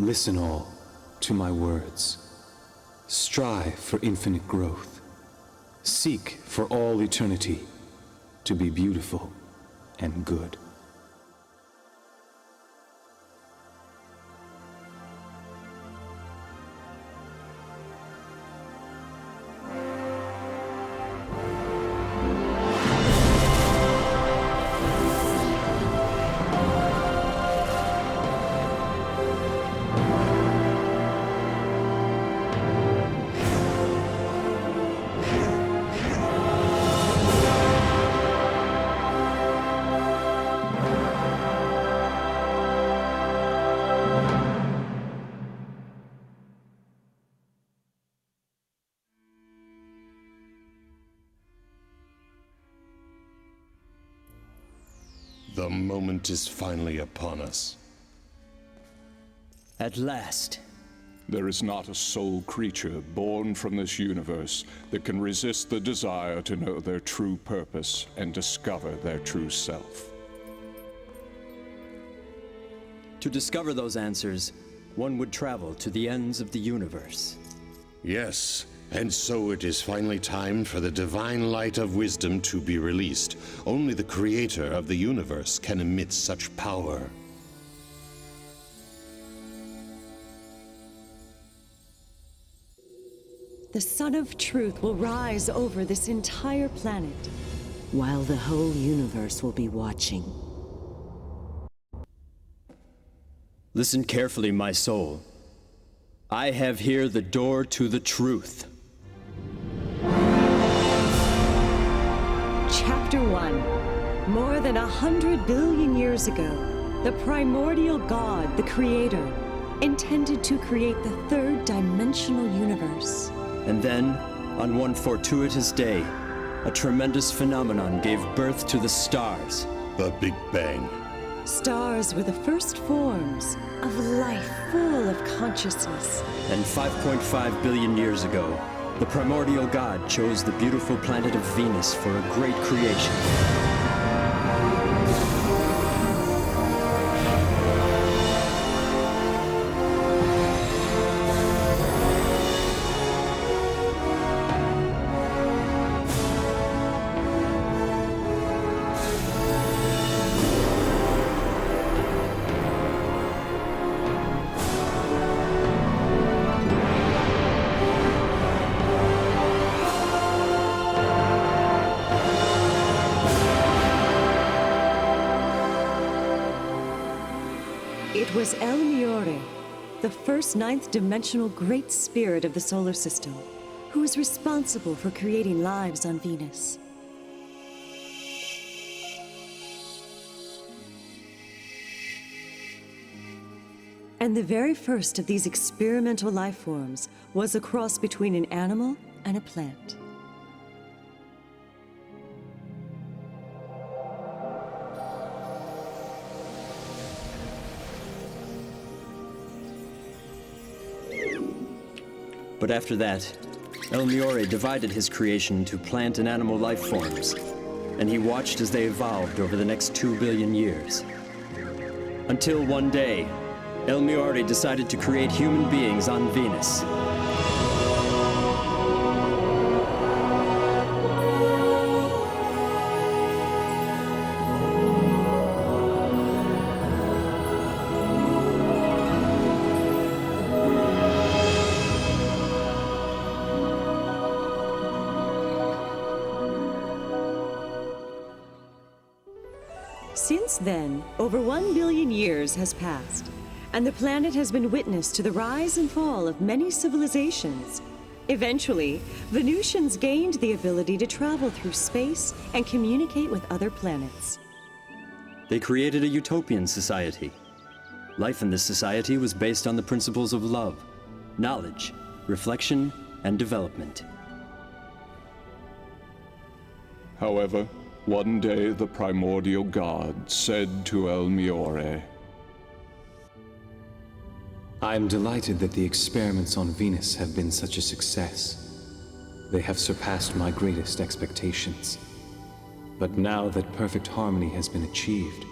Listen all to my words. Strive for infinite growth. Seek for all eternity to be beautiful and good. The moment is finally upon us. At last. There is not a soul creature born from this universe that can resist the desire to know their true purpose and discover their true self. To discover those answers, one would travel to the ends of the universe. Yes, and so it is finally time for the divine light of wisdom to be released. Only the creator of the universe can emit such power. The Sun of Truth will rise over this entire planet, while the whole universe will be watching. Listen carefully, my soul. I have here the door to the truth. Chapter 1. More than 100 billion years ago, the primordial God, the Creator, intended to create the third-dimensional universe. And then, on one fortuitous day, a tremendous phenomenon gave birth to the stars. The Big Bang. Stars were the first forms of life full of consciousness. And 5.5 billion years ago, the primordial God chose the beautiful planet of Venus for a great creation. It was El Miore, the first ninth-dimensional great spirit of the solar system, who was responsible for creating lives on Venus. And the very first of these experimental life forms was a cross between an animal and a plant. But after that, El Miore divided his creation into plant and animal life forms, and he watched as they evolved over the next 2 billion years. Until one day, El Miore decided to create human beings on Venus. Since then, over 1 billion years has passed, and the planet has been witness to the rise and fall of many civilizations. Eventually, Venusians gained the ability to travel through space and communicate with other planets. They created a utopian society. Life in this society was based on the principles of love, knowledge, reflection, and development. However, one day the primordial God said to El Miore, I am delighted that the experiments on Venus have been such a success. They have surpassed my greatest expectations. But now that perfect harmony has been achieved,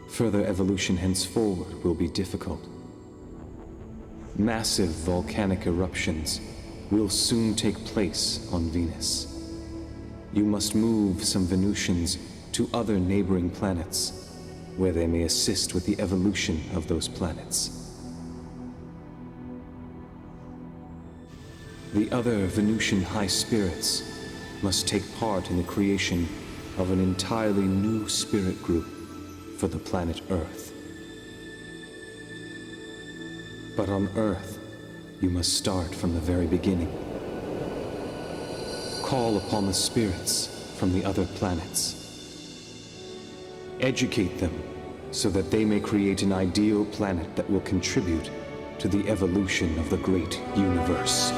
further evolution henceforward will be difficult. Massive volcanic eruptions will soon take place on Venus. You must move some Venusians to other neighboring planets, where they may assist with the evolution of those planets. The other Venusian high spirits must take part in the creation of an entirely new spirit group for the planet Earth. But on Earth, you must start from the very beginning. Call upon the spirits from the other planets. Educate them so that they may create an ideal planet that will contribute to the evolution of the great universe.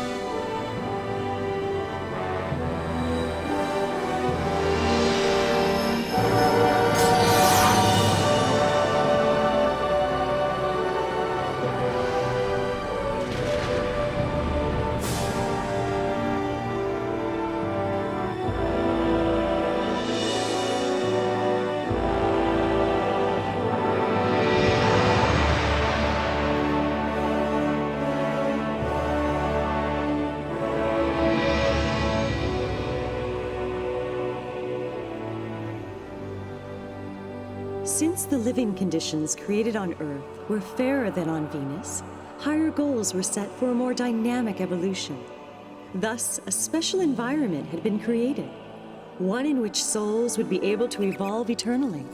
Since the living conditions created on Earth were fairer than on Venus, higher goals were set for a more dynamic evolution. Thus, a special environment had been created, one in which souls would be able to evolve eternally.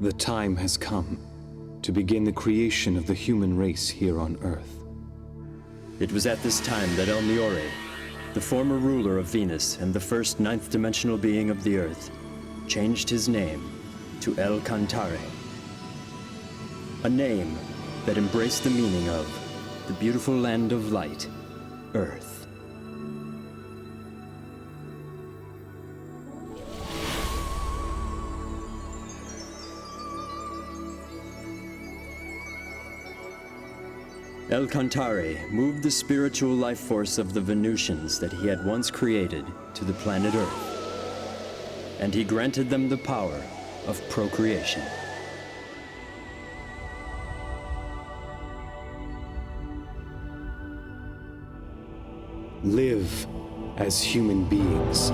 The time has come to begin the creation of the human race here on Earth. It was at this time that El Miore, the former ruler of Venus and the first ninth-dimensional being of the Earth, changed his name to El Cantare. A name that embraced the meaning of the beautiful land of light, Earth. El Cantare moved the spiritual life force of the Venusians that he had once created to the planet Earth, and he granted them the power of procreation. Live as human beings.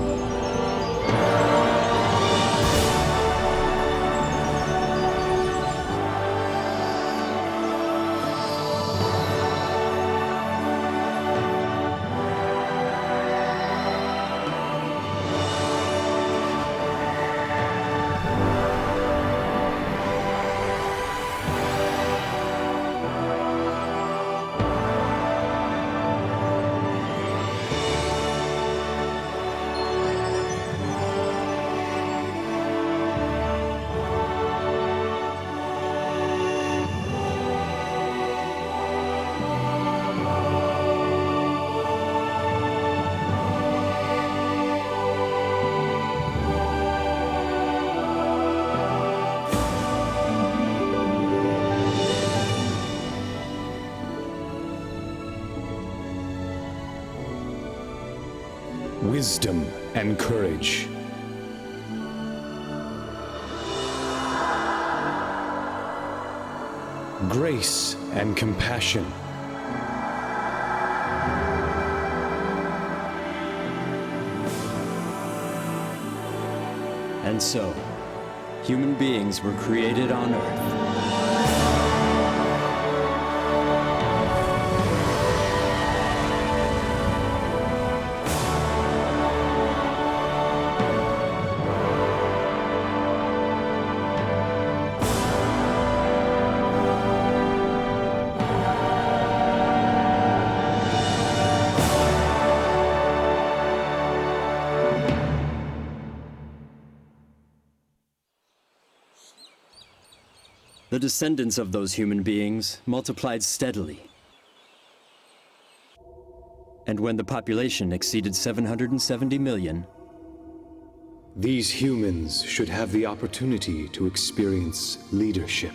Wisdom and courage. Grace and compassion. And so, human beings were created on Earth. The descendants of those human beings multiplied steadily. And when the population exceeded 770 million, These humans should have the opportunity to experience leadership.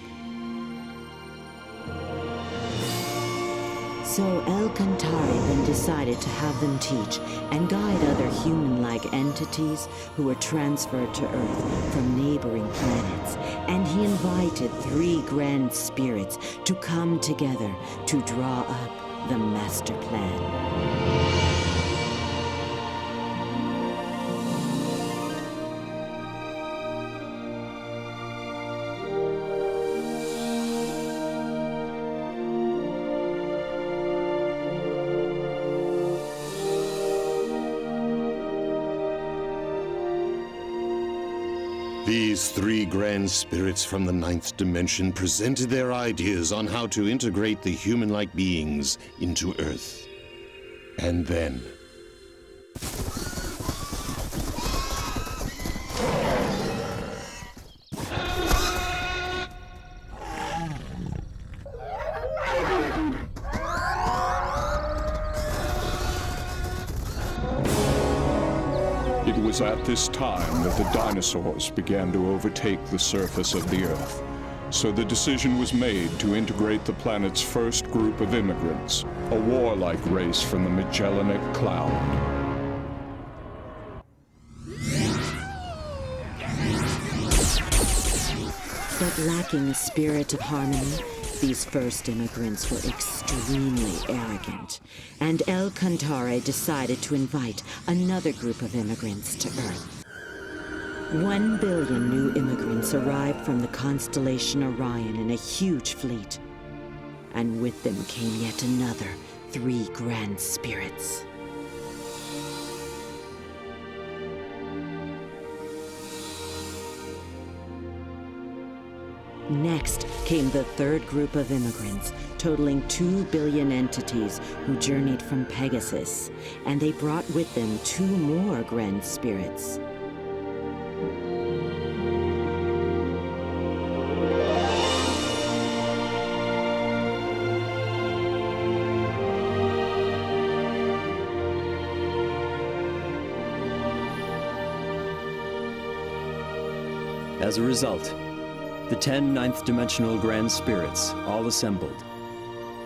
So El Cantare then decided to have them teach and guide other human-like entities who were transferred to Earth from neighboring planets. And he invited 3 grand spirits to come together to draw up the master plan. These 3 grand spirits from the 9th dimension presented their ideas on how to integrate the human-like beings into Earth. And then... It was at this time that the dinosaurs began to overtake the surface of the Earth. So the decision was made to integrate the planet's first group of immigrants, a warlike race from the Magellanic Cloud. But lacking a spirit of harmony, these first immigrants were extremely arrogant, and El Cantare decided to invite another group of immigrants to Earth. 1 billion new immigrants arrived from the constellation Orion in a huge fleet, and with them came yet another 3 grand spirits. Next came the 3rd group of immigrants, totaling 2 billion entities who journeyed from Pegasus, and they brought with them 2 more grand spirits. as a result, the 10 ninth-dimensional Grand Spirits all assembled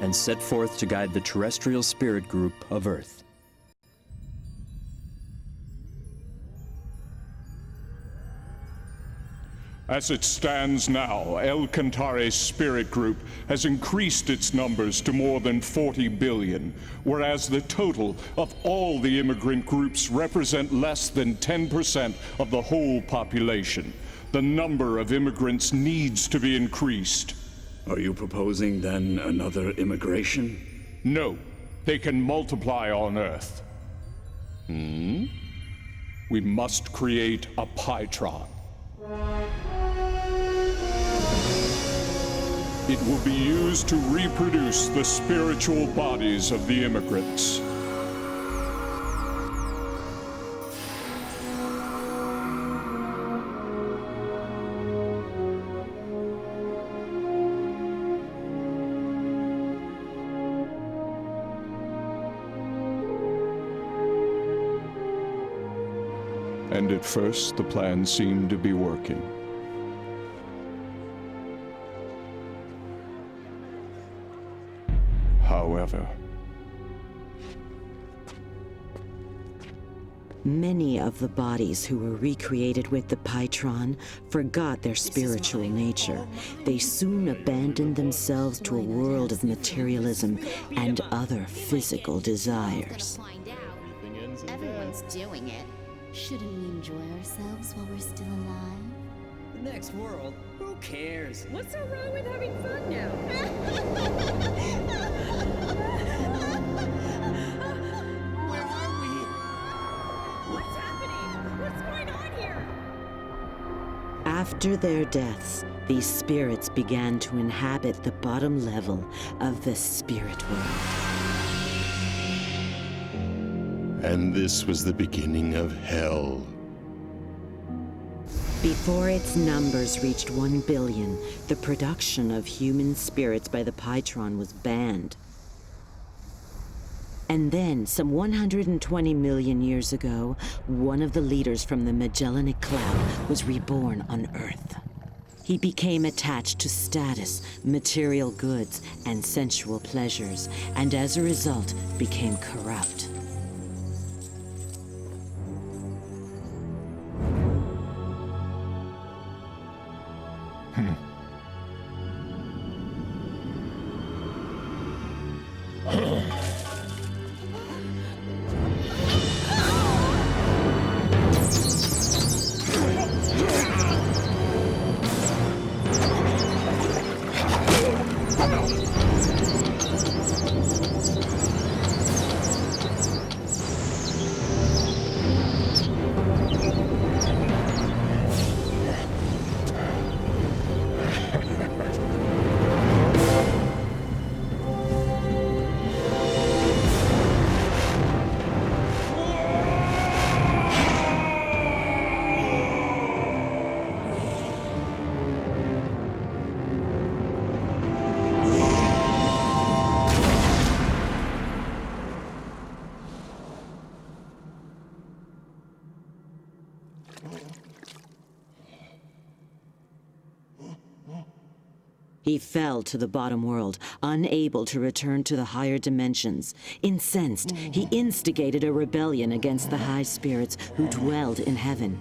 and set forth to guide the terrestrial spirit group of Earth. As it stands now, El Cantare's spirit group has increased its numbers to more than 40 billion, whereas the total of all the immigrant groups represent less than 10% of the whole population. The number of immigrants needs to be increased. Are you proposing, then, another immigration? No, they can multiply on Earth. We must create a Pytron. It will be used to reproduce the spiritual bodies of the immigrants. And at first, the plan seemed to be working. However, many of the bodies who were recreated with the Pytron forgot their spiritual nature. They soon abandoned themselves to a world of materialism and other physical desires. Everyone's doing it. Shouldn't we enjoy ourselves while we're still alive? The next world? Who cares? What's so wrong with having fun now? Where are we? What's happening? What's going on here? After their deaths, these spirits began to inhabit the bottom level of the spirit world. And this was the beginning of hell. Before its numbers reached 1 billion, the production of human spirits by the Pytron was banned. And then, some 120 million years ago, one of the leaders from the Magellanic Cloud was reborn on Earth. He became attached to status, material goods, and sensual pleasures, and as a result, became corrupt. He fell to the bottom world, unable to return to the higher dimensions. Incensed, he instigated a rebellion against the high spirits who dwelled in heaven.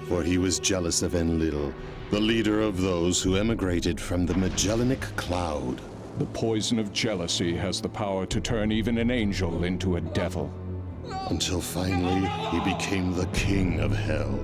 For he was jealous of Enlil, the leader of those who emigrated from the Magellanic Cloud. The poison of jealousy has the power to turn even an angel into a devil. Until finally, he became the king of hell,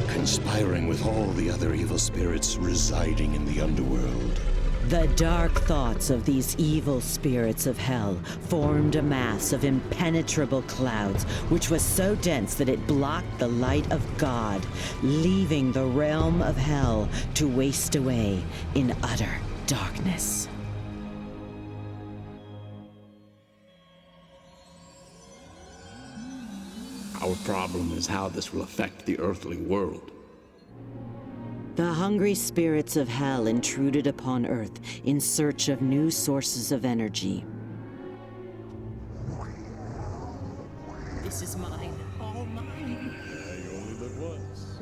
conspiring with all the other evil spirits residing in the underworld. The dark thoughts of these evil spirits of hell formed a mass of impenetrable clouds, which was so dense that it blocked the light of God, leaving the realm of hell to waste away in utter darkness. Our problem is how this will affect the earthly world. The hungry spirits of hell intruded upon Earth in search of new sources of energy. This is mine, all mine.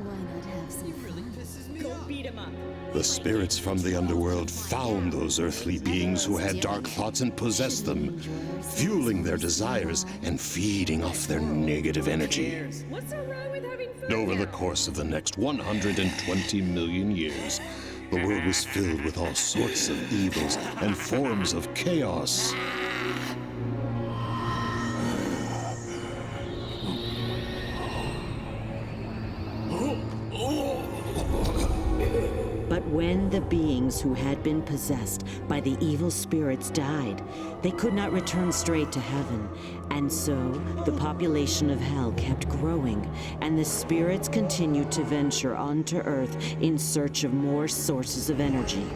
Why not have some fun? Go beat him up. The spirits from the underworld found those earthly beings who had dark thoughts and possessed them, fueling their desires and feeding off their negative energy. What's so wrong with having fun? Over the course of the next 120 million years, the world was filled with all sorts of evils and forms of chaos. But when the beings who had been possessed by the evil spirits died, they could not return straight to heaven. And so, the population of hell kept growing, and the spirits continued to venture onto Earth in search of more sources of energy.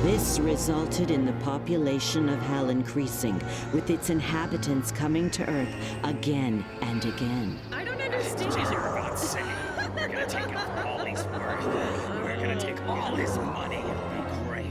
This resulted in the population of hell increasing, with its inhabitants coming to Earth again and again. I don't understand. You're about to say, we're gonna take out all he's worth. We're gonna take all his money. It'll be great.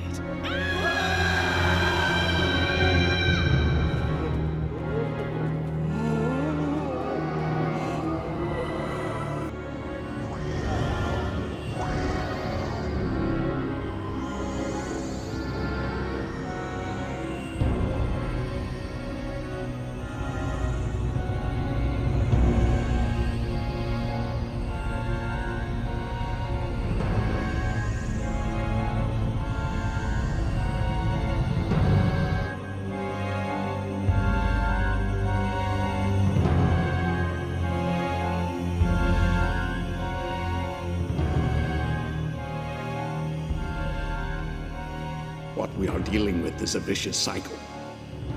We are dealing with is a vicious cycle.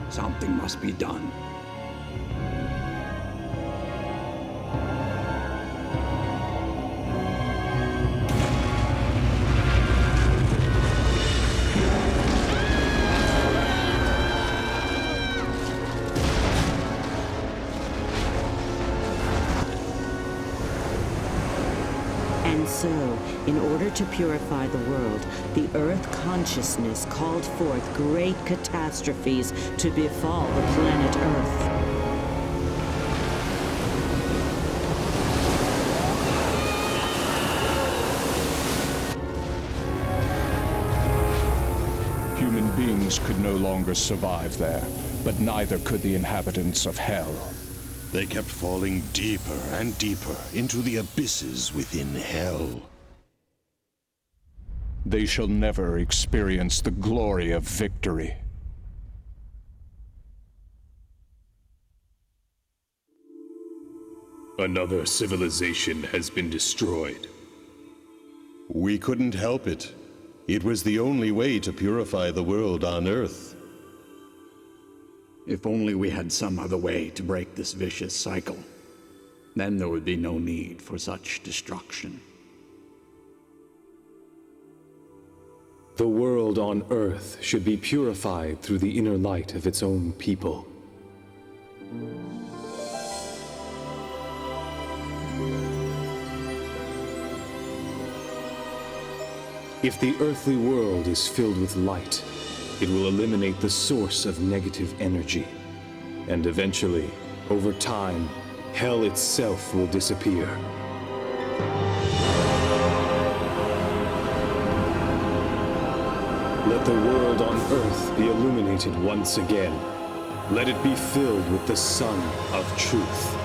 Something must be done. And so, in order to purify the world, the Earth consciousness called forth great catastrophes to befall the planet Earth. Human beings could no longer survive there, but neither could the inhabitants of Hell. They kept falling deeper and deeper into the abysses within Hell. They shall never experience the glory of victory. Another civilization has been destroyed. We couldn't help it. It was the only way to purify the world on Earth. If only we had some other way to break this vicious cycle. Then there would be no need for such destruction. The world on Earth should be purified through the inner light of its own people. If the earthly world is filled with light, it will eliminate the source of negative energy. And eventually, over time, Hell itself will disappear. Let the world on Earth be illuminated once again. Let it be filled with the sun of truth.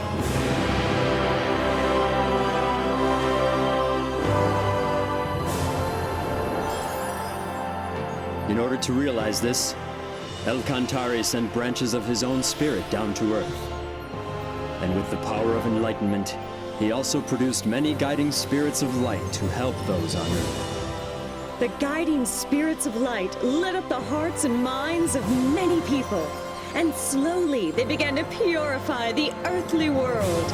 In order to realize this, El-Kantari sent branches of his own spirit down to Earth. And with the power of enlightenment, he also produced many guiding spirits of light to help those on Earth. The guiding spirits of light lit up the hearts and minds of many people, and slowly they began to purify the earthly world.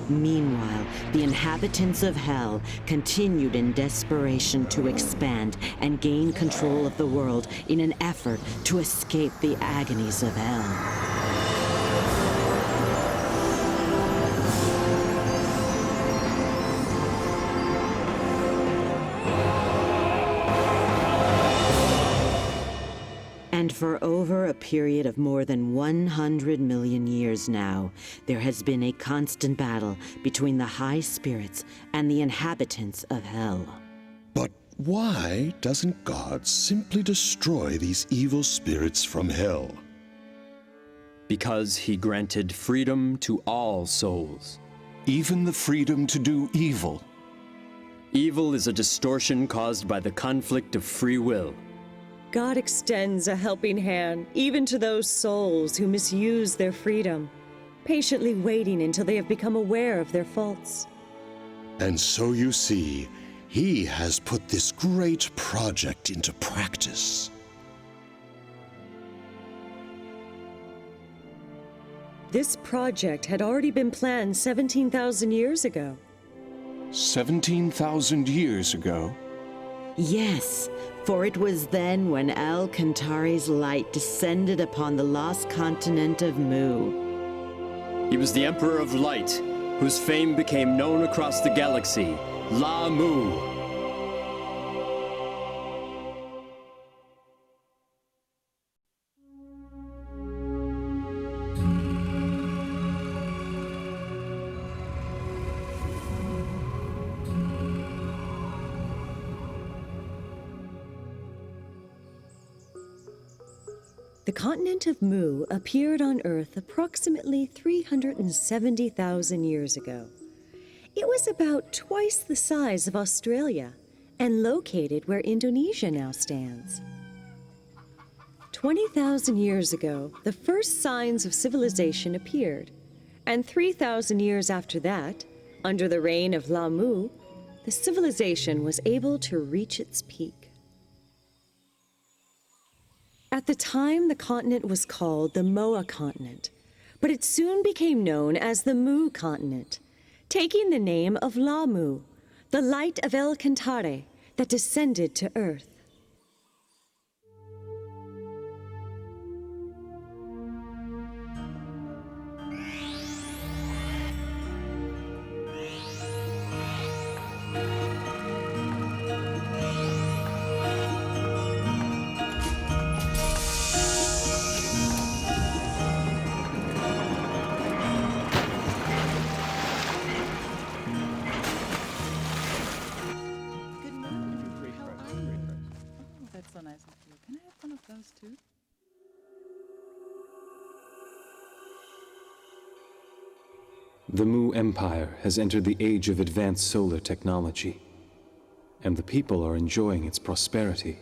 Meanwhile, the inhabitants of Hell continued in desperation to expand and gain control of the world in an effort to escape the agonies of Hell. And for over a period of more than 100 million years now, there has been a constant battle between the high spirits and the inhabitants of Hell. But why doesn't God simply destroy these evil spirits from Hell? Because he granted freedom to all souls. Even the freedom to do evil. Evil is a distortion caused by the conflict of free will. God extends a helping hand even to those souls who misuse their freedom, patiently waiting until they have become aware of their faults. And so you see, He has put this great project into practice. This project had already been planned 17,000 years ago. 17,000 years ago? Yes, for it was then when El-Kantari's light descended upon the lost continent of Mu. He was the Emperor of Light, whose fame became known across the galaxy, La Mu. The continent of Mu appeared on Earth approximately 370,000 years ago. It was about twice the size of Australia and located where Indonesia now stands. 20,000 years ago, the first signs of civilization appeared, and 3,000 years after that, Under the reign of Lamu, the civilization was able to reach its peak. At the time, the continent was called the Moa continent, but it soon became known as the Mu continent, taking the name of Lamu, the light of El Cantare that descended to Earth. That's so nice of you. Can I have one of those too? The Mu Empire has entered the age of advanced solar technology, and the people are enjoying its prosperity.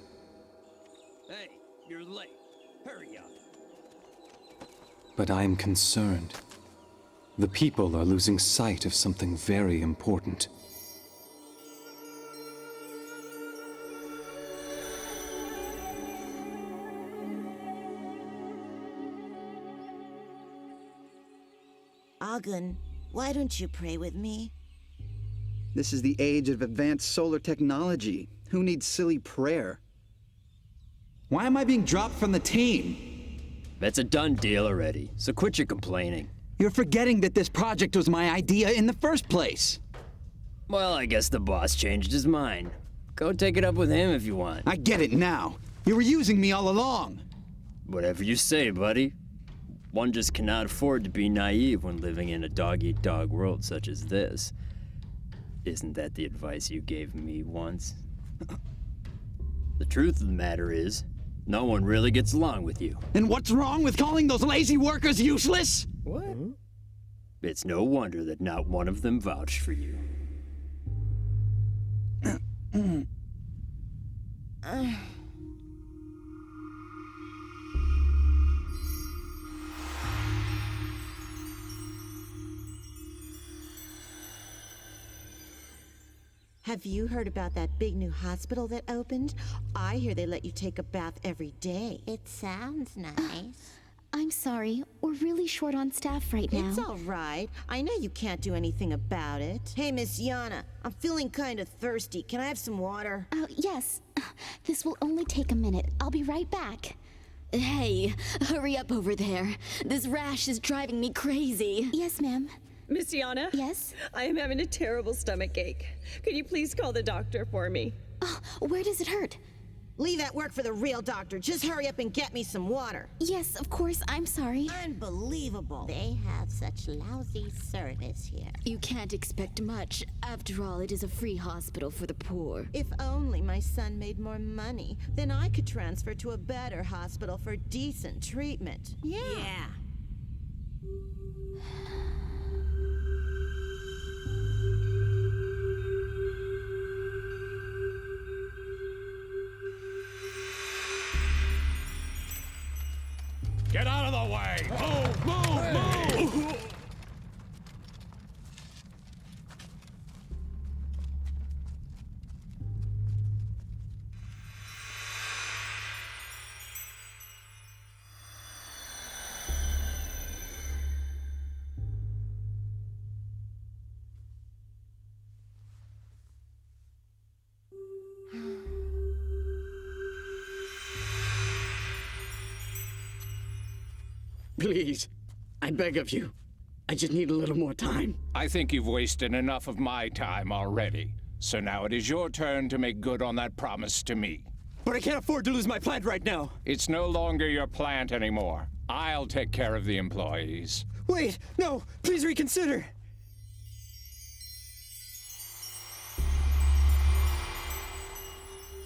Hey, you're late. Hurry up. But I am concerned. The people are losing sight of something very important. Agun, why don't you pray with me? This is the age of advanced solar technology. Who needs silly prayer? Why am I being dropped from the team? That's a done deal already, so quit your complaining. You're forgetting that this project was my idea in the first place. Well, I guess the boss changed his mind. Go take it up with him if you want. I get it now. You were using me all along. Whatever you say, buddy. One just cannot afford to be naive when living in a dog-eat-dog world such as this. Isn't that the advice you gave me once? The truth of the matter is, no one really gets along with you. And what's wrong with calling those lazy workers useless? What? It's no wonder that not one of them vouched for you. Have you heard about that big new hospital that opened? I hear they let you take a bath every day. It sounds nice. I'm sorry, we're really short on staff right now. It's all right. I know you can't do anything about it. Hey, Miss Yana, I'm feeling kind of thirsty. Can I have some water? Yes. This will only take a minute. I'll be right back. Hey, hurry up over there. This rash is driving me crazy. Yes, ma'am. Miss Yana? Yes? I am having a terrible stomach ache. Could you please call the doctor for me? Oh, where does it hurt? Leave that work for the real doctor. Just hurry up and get me some water. Yes, of course. I'm sorry. Unbelievable. They have such lousy service here. You can't expect much. After all, it is a free hospital for the poor. If only my son made more money, then I could transfer to a better hospital for decent treatment. Yeah. Get out of the way! Move! Please, I beg of you. I just need a little more time. I think you've wasted enough of my time already. So now it is your turn to make good on that promise to me. But I can't afford to lose my plant right now. It's no longer your plant anymore. I'll take care of the employees. Wait, no, please reconsider.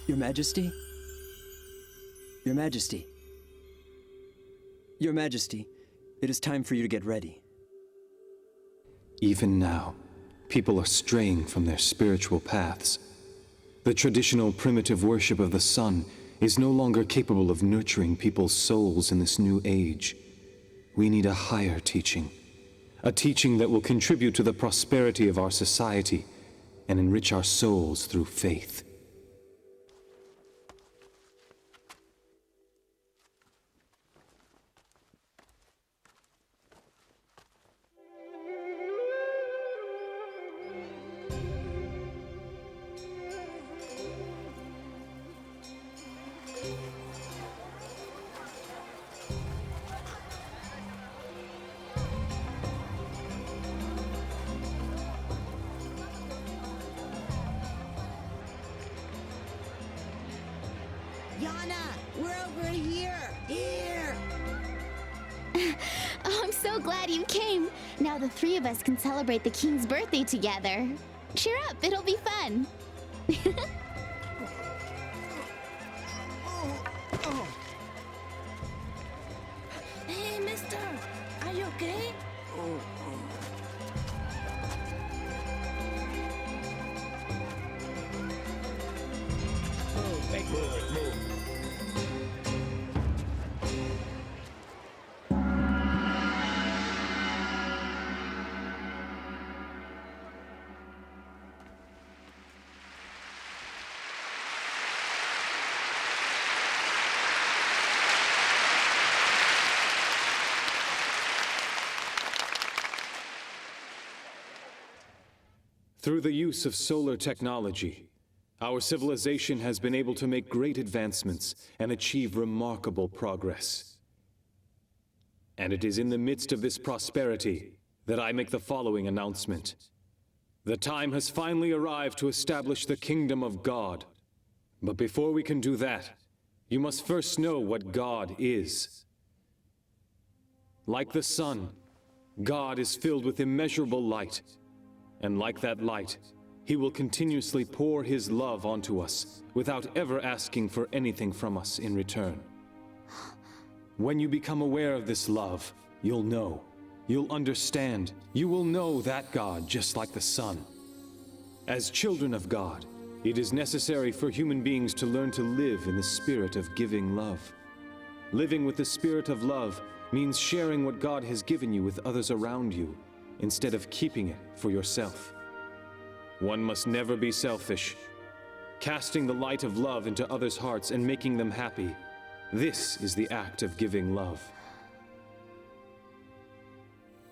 Your Majesty? Your Majesty? Your Majesty, it is time for you to get ready. Even now, people are straying from their spiritual paths. The traditional primitive worship of the sun is no longer capable of nurturing people's souls in this new age. We need a higher teaching, a teaching that will contribute to the prosperity of our society and enrich our souls through faith. Yana, we're over here! Here! Oh, I'm so glad you came. Now the three of us can celebrate the king's birthday together. Cheer up, it'll be fun. Hey, mister, are you okay? Through the use of solar technology, our civilization has been able to make great advancements and achieve remarkable progress. And it is in the midst of this prosperity that I make the following announcement. The time has finally arrived to establish the kingdom of God. But before we can do that, you must first know what God is. Like the sun, God is filled with immeasurable light. And like that light, He will continuously pour His love onto us without ever asking for anything from us in return. When you become aware of this love, you'll know, you'll understand, you will know that God just like the sun. As children of God, it is necessary for human beings to learn to live in the spirit of giving love. Living with the spirit of love means sharing what God has given you with others around you, instead of keeping it for yourself. One must never be selfish. Casting the light of love into others' hearts and making them happy, this is the act of giving love.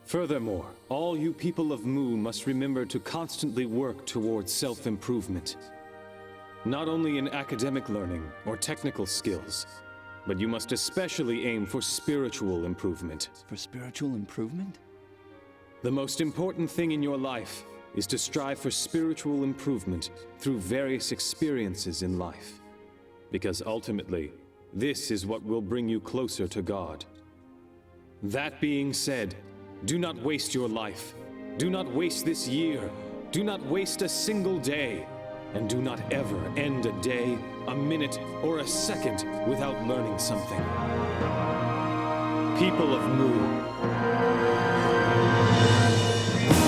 Furthermore, all you people of Mu must remember to constantly work towards self-improvement. Not only in academic learning or technical skills, but you must especially aim for spiritual improvement. For spiritual improvement? The most important thing in your life is to strive for spiritual improvement through various experiences in life. Because ultimately, this is what will bring you closer to God. That being said, do not waste your life. Do not waste this year. Do not waste a single day. And do not ever end a day, a minute, or a second without learning something. People of Mu,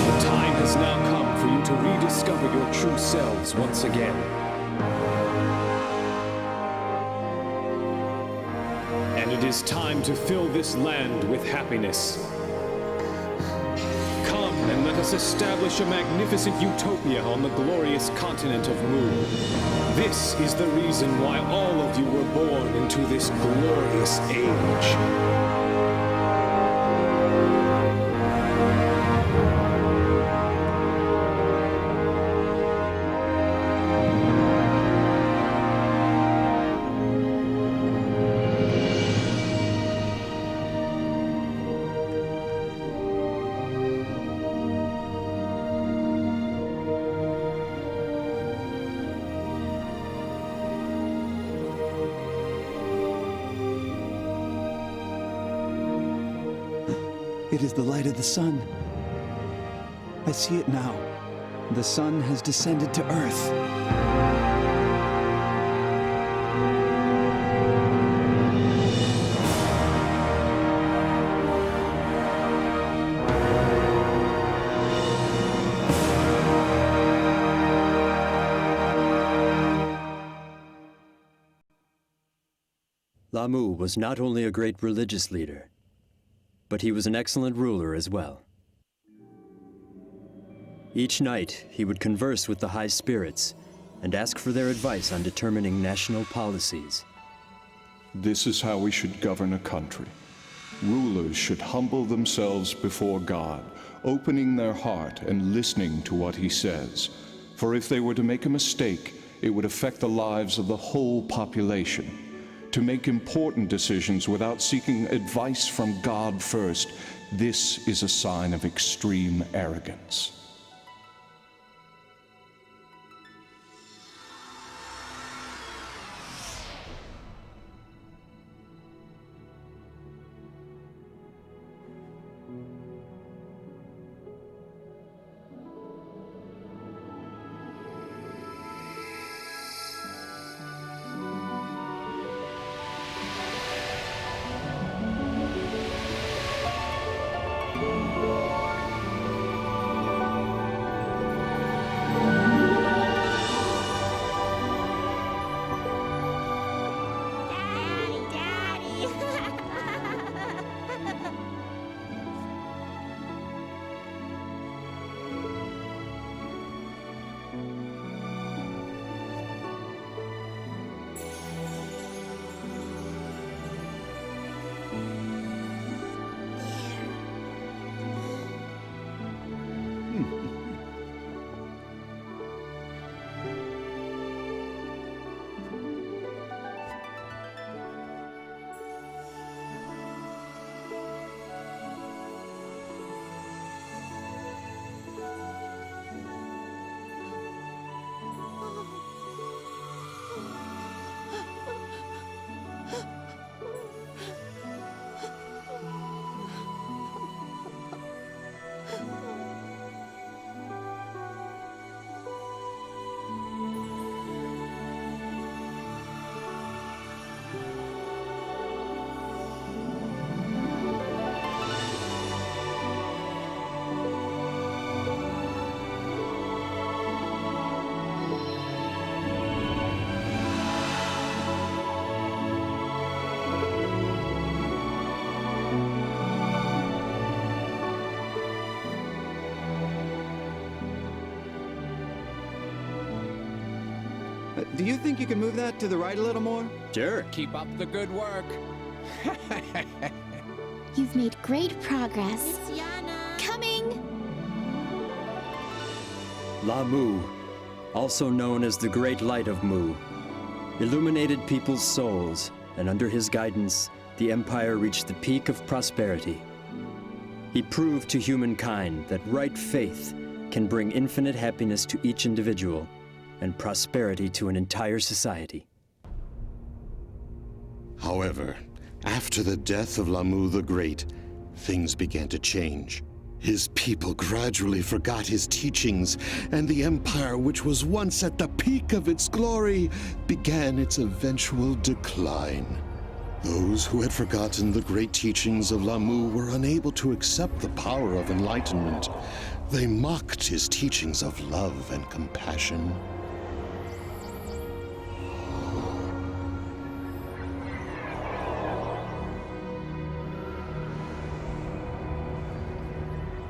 the time has now come for you to rediscover your true selves once again. And it is time to fill this land with happiness. Come and let us establish a magnificent utopia on the glorious continent of Mu. This is the reason why all of you were born into this glorious age. It is the light of the sun. I see it now. The sun has descended to Earth. Lahmu was not only a great religious leader, but he was an excellent ruler as well. Each night, he would converse with the High Spirits and ask for their advice on determining national policies. This is how we should govern a country. Rulers should humble themselves before God, opening their heart and listening to what he says. For if they were to make a mistake, it would affect the lives of the whole population. To make important decisions without seeking advice from God first, this is a sign of extreme arrogance. Do you think you can move that to the right a little more? Sure. Keep up the good work. You've made great progress. Coming! La Mu, also known as the Great Light of Mu, illuminated people's souls, and under his guidance, the Empire reached the peak of prosperity. He proved to humankind that right faith can bring infinite happiness to each individual and prosperity to an entire society. However, after the death of Lamu the Great, things began to change. His people gradually forgot his teachings, and the empire, which was once at the peak of its glory, began its eventual decline. Those who had forgotten the great teachings of Lamu were unable to accept the power of enlightenment. They mocked his teachings of love and compassion.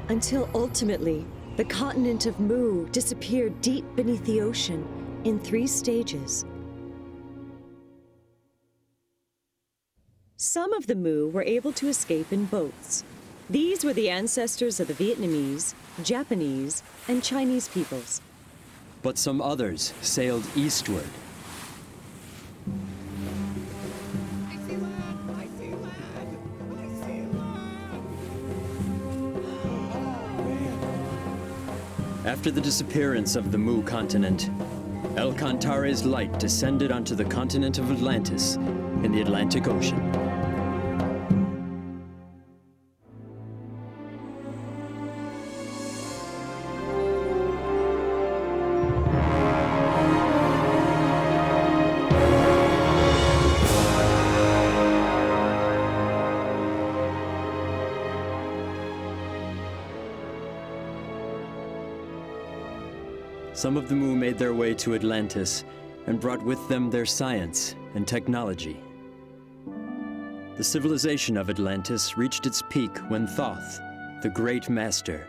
Until ultimately, the continent of Mu disappeared deep beneath the ocean in 3 stages. Some of the Mu were able to escape in boats. These were the ancestors of the Vietnamese, Japanese, and Chinese peoples. But some others sailed eastward. After the disappearance of the Mu continent, El Cantare's light descended onto the continent of Atlantis in the Atlantic Ocean. Some of the Mu made their way to Atlantis and brought with them their science and technology. The civilization of Atlantis reached its peak when Thoth, the Great Master,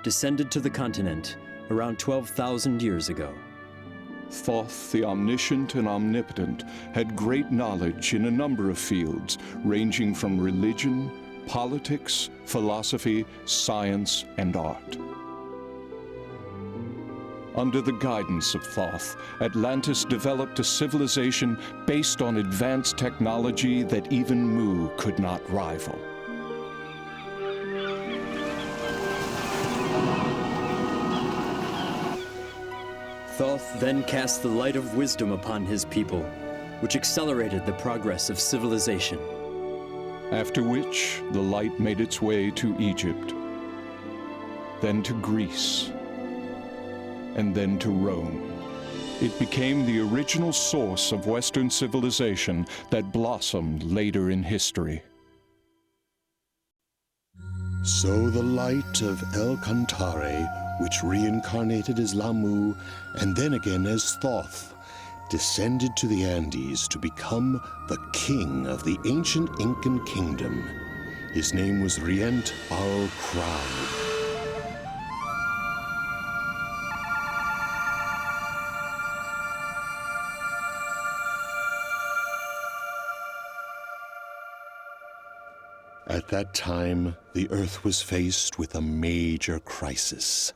descended to the continent around 12,000 years ago. Thoth, the omniscient and omnipotent, had great knowledge in a number of fields, ranging from religion, politics, philosophy, science, and art. Under the guidance of Thoth, Atlantis developed a civilization based on advanced technology that even Mu could not rival. Thoth then cast the light of wisdom upon his people, which accelerated the progress of civilization. After which, the light made its way to Egypt, then to Greece, and then to Rome. It became the original source of Western civilization that blossomed later in history. So the light of El Cantare, which reincarnated as Lamu and then again as Thoth, descended to the Andes to become the king of the ancient Incan kingdom. His name was Rient al Crowd. At that time, the Earth was faced with a major crisis.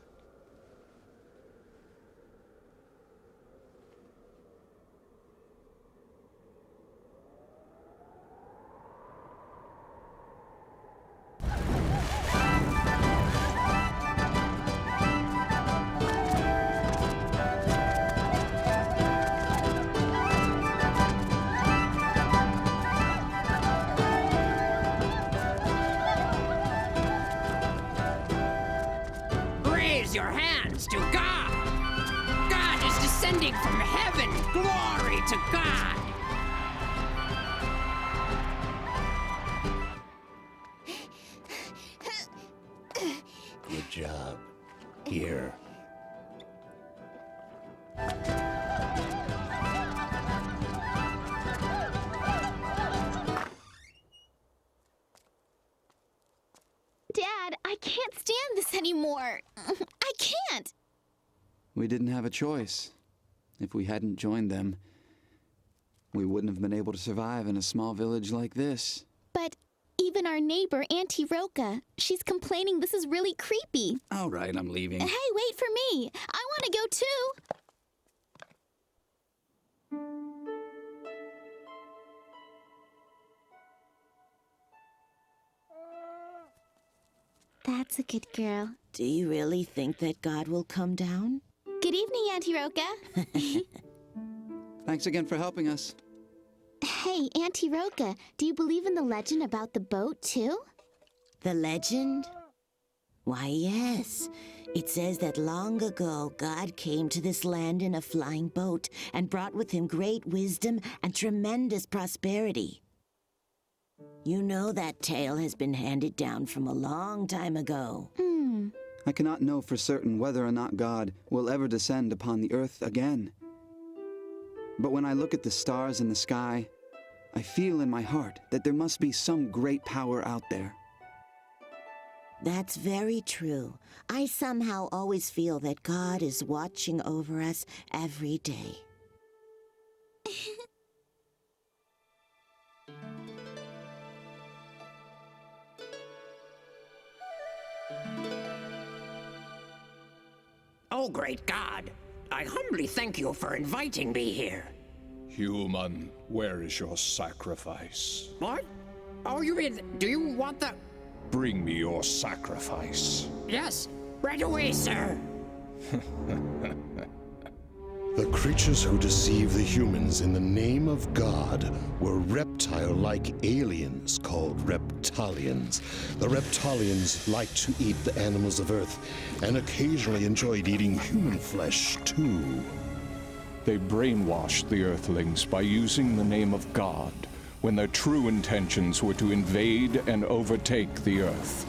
Raise your hands to God! God is descending from heaven! Glory to God! Good job. Here. Dad, I can't stand this anymore. I can't. We didn't have a choice. If we hadn't joined them, we wouldn't have been able to survive in a small village like this. But even our neighbor, Auntie Roca, she's complaining this is really creepy. All right, I'm leaving. Hey, wait for me. I want to go too. That's a good girl. Do you really think that God will come down? Good evening, Auntie Roca. Thanks again for helping us. Hey, Auntie Roca, do you believe in the legend about the boat, too? The legend? Why, yes. It says that long ago, God came to this land in a flying boat and brought with him great wisdom and tremendous prosperity. You know that tale has been handed down from a long time ago. I cannot know for certain whether or not God will ever descend upon the earth again. But when I look at the stars in the sky, I feel in my heart that there must be some great power out there. That's very true. I somehow always feel that God is watching over us every day. Oh, great God! I humbly thank you for inviting me here. Human, where is your sacrifice? What? Oh, you mean, do you want the... Bring me your sacrifice. Yes, right away, sir. The creatures who deceive the humans in the name of God were reptile-like aliens called reptilians. The reptilians liked to eat the animals of Earth and occasionally enjoyed eating human flesh, too. They brainwashed the Earthlings by using the name of God, when their true intentions were to invade and overtake the Earth.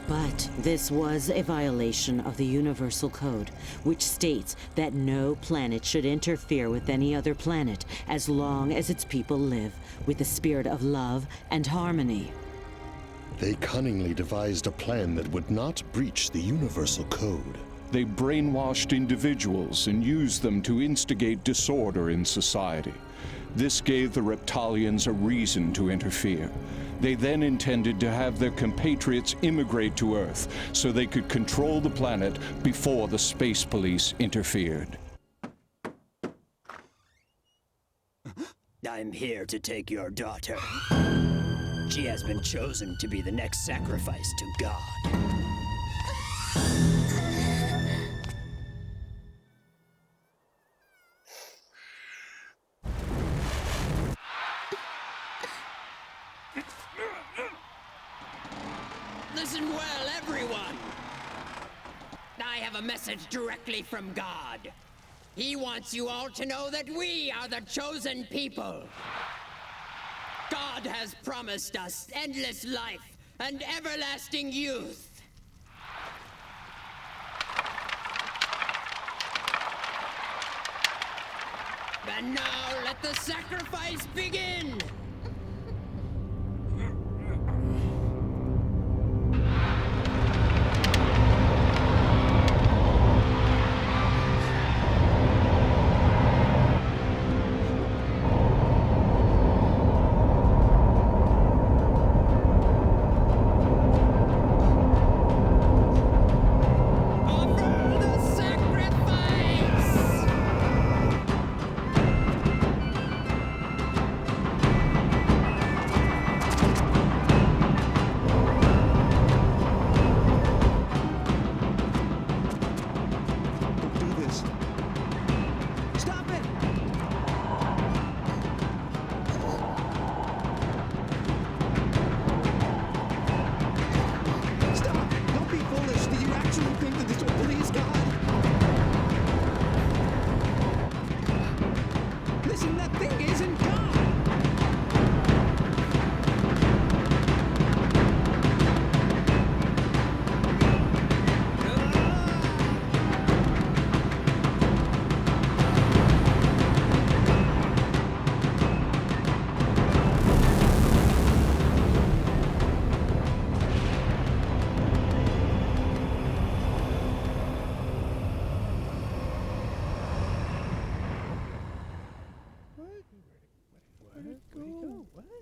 But this was a violation of the Universal Code, which states that no planet should interfere with any other planet as long as its people live with a spirit of love and harmony. They cunningly devised a plan that would not breach the Universal Code. They brainwashed individuals and used them to instigate disorder in society. This gave the Reptalians a reason to interfere. They then intended to have their compatriots immigrate to Earth so they could control the planet before the space police interfered. I'm here to take your daughter. She has been chosen to be the next sacrifice to God. Listen well, everyone! I have a message directly from God. He wants you all to know that we are the chosen people. God has promised us endless life and everlasting youth. And now let the sacrifice begin!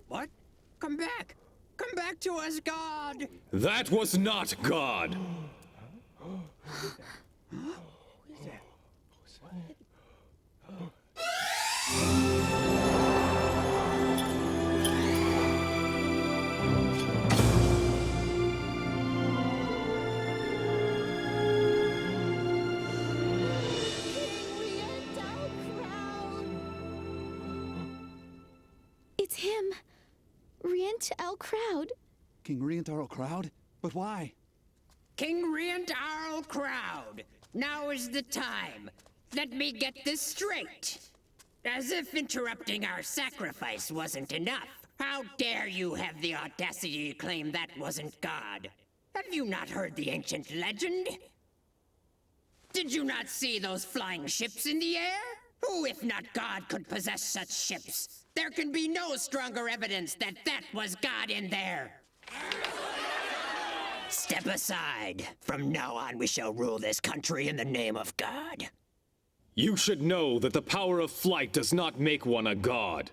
What? Come back! Come back to us, God! That was not God! It's him. Rient Al-Crowd. King Rientarl Crowd? But why? King Rientarl Crowd, now is the time. Let me get this straight. As if interrupting our sacrifice wasn't enough. How dare you have the audacity to claim that wasn't God? Have you not heard the ancient legend? Did you not see those flying ships in the air? Who, if not God, could possess such ships? There can be no stronger evidence that that was God in there. Step aside. From now on, we shall rule this country in the name of God. You should know that the power of flight does not make one a god.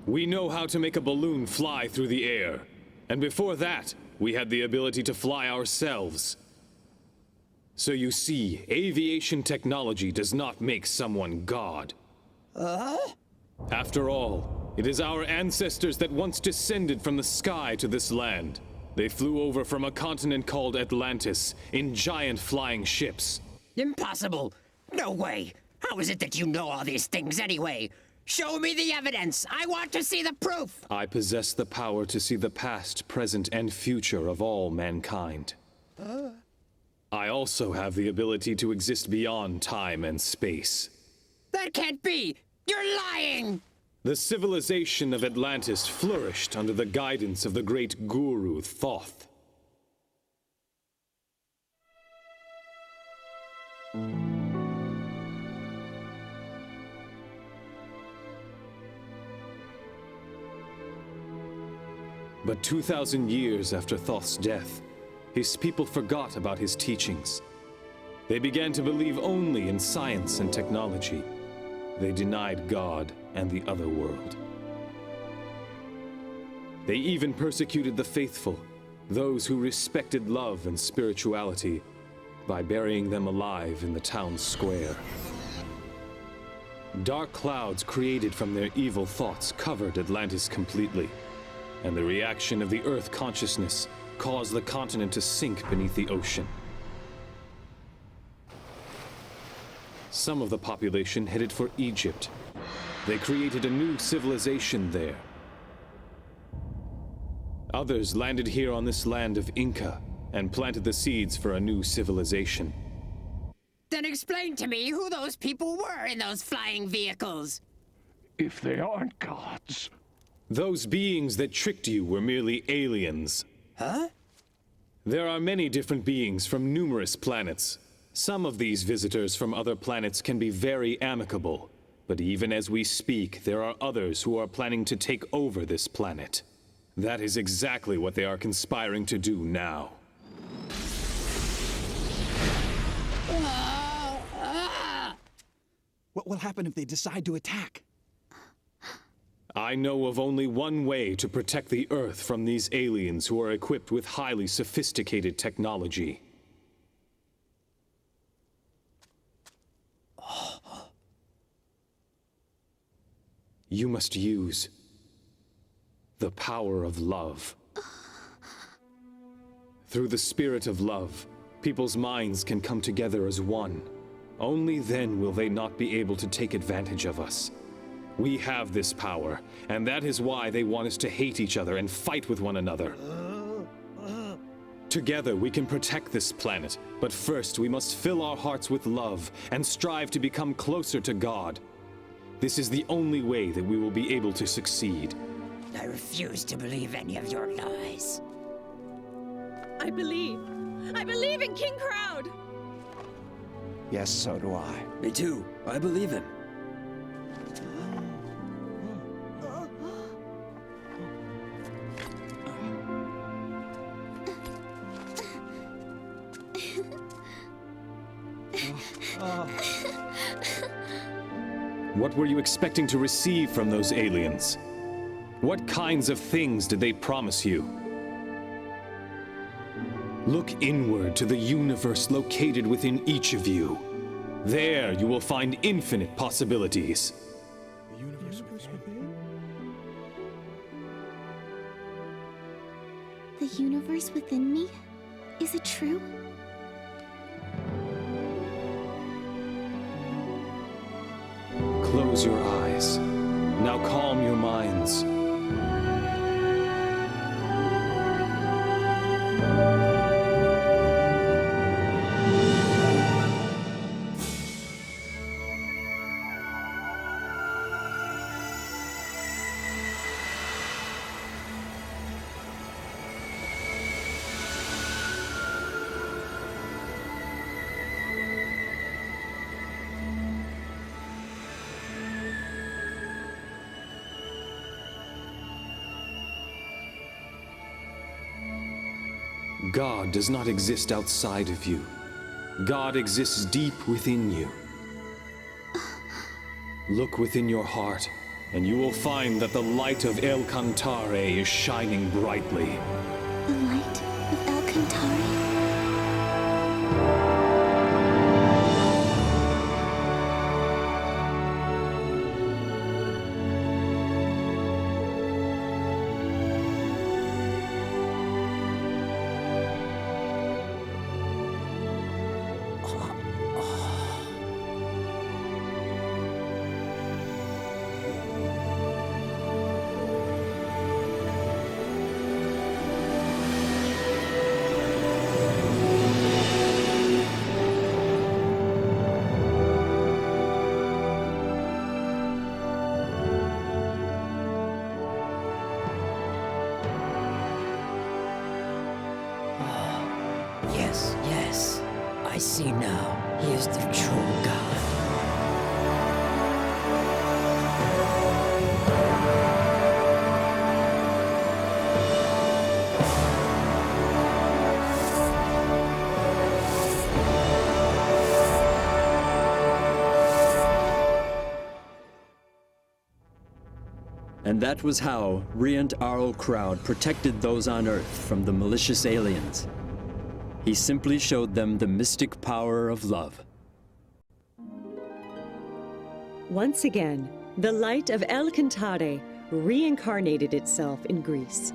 We know how to make a balloon fly through the air. And before that, we had the ability to fly ourselves. So you see, aviation technology does not make someone God. After all, it is our ancestors that once descended from the sky to this land. They flew over from a continent called Atlantis in giant flying ships. Impossible! No way! How is it that you know all these things anyway? Show me the evidence! I want to see the proof! I possess the power to see the past, present, and future of all mankind. I also have the ability to exist beyond time and space. That can't be! You're lying! The civilization of Atlantis flourished under the guidance of the great guru Thoth. But 2,000 years after Thoth's death, his people forgot about his teachings. They began to believe only in science and technology. They denied God and the other world. They even persecuted the faithful, those who respected love and spirituality, by burying them alive in the town's square. Dark clouds created from their evil thoughts covered Atlantis completely, and the reaction of the Earth consciousness caused the continent to sink beneath the ocean. Some of the population headed for Egypt. They created a new civilization there. Others landed here on this land of Inca and planted the seeds for a new civilization. Then explain to me who those people were in those flying vehicles. If they aren't gods. Those beings that tricked you were merely aliens. Huh? There are many different beings from numerous planets. Some of these visitors from other planets can be very amicable, but even as we speak, there are others who are planning to take over this planet. That is exactly what they are conspiring to do now. What will happen if they decide to attack? I know of only one way to protect the Earth from these aliens who are equipped with highly sophisticated technology. You must use the power of love. Through the spirit of love, people's minds can come together as one. Only then will they not be able to take advantage of us. We have this power, and that is why they want us to hate each other and fight with one another. Together we can protect this planet, but first we must fill our hearts with love and strive to become closer to God. This is the only way that we will be able to succeed. I refuse to believe any of your lies. I believe. I believe in King Crowd! Yes, so do I. Me too. I believe him. What were you expecting to receive from those aliens? What kinds of things did they promise you? Look inward to the universe located within each of you. There you will find infinite possibilities. The universe within me? Is it true? Close your eyes. Now calm your minds. God does not exist outside of you. God exists deep within you. Look within your heart, and you will find that the light of El Cantare is shining brightly. The light of El Cantare? Yes, yes. I see now. He is the true God. And that was how Riant Arl Crowd protected those on Earth from the malicious aliens. He simply showed them the mystic power of love. Once again, the light of El Cantare reincarnated itself in Greece.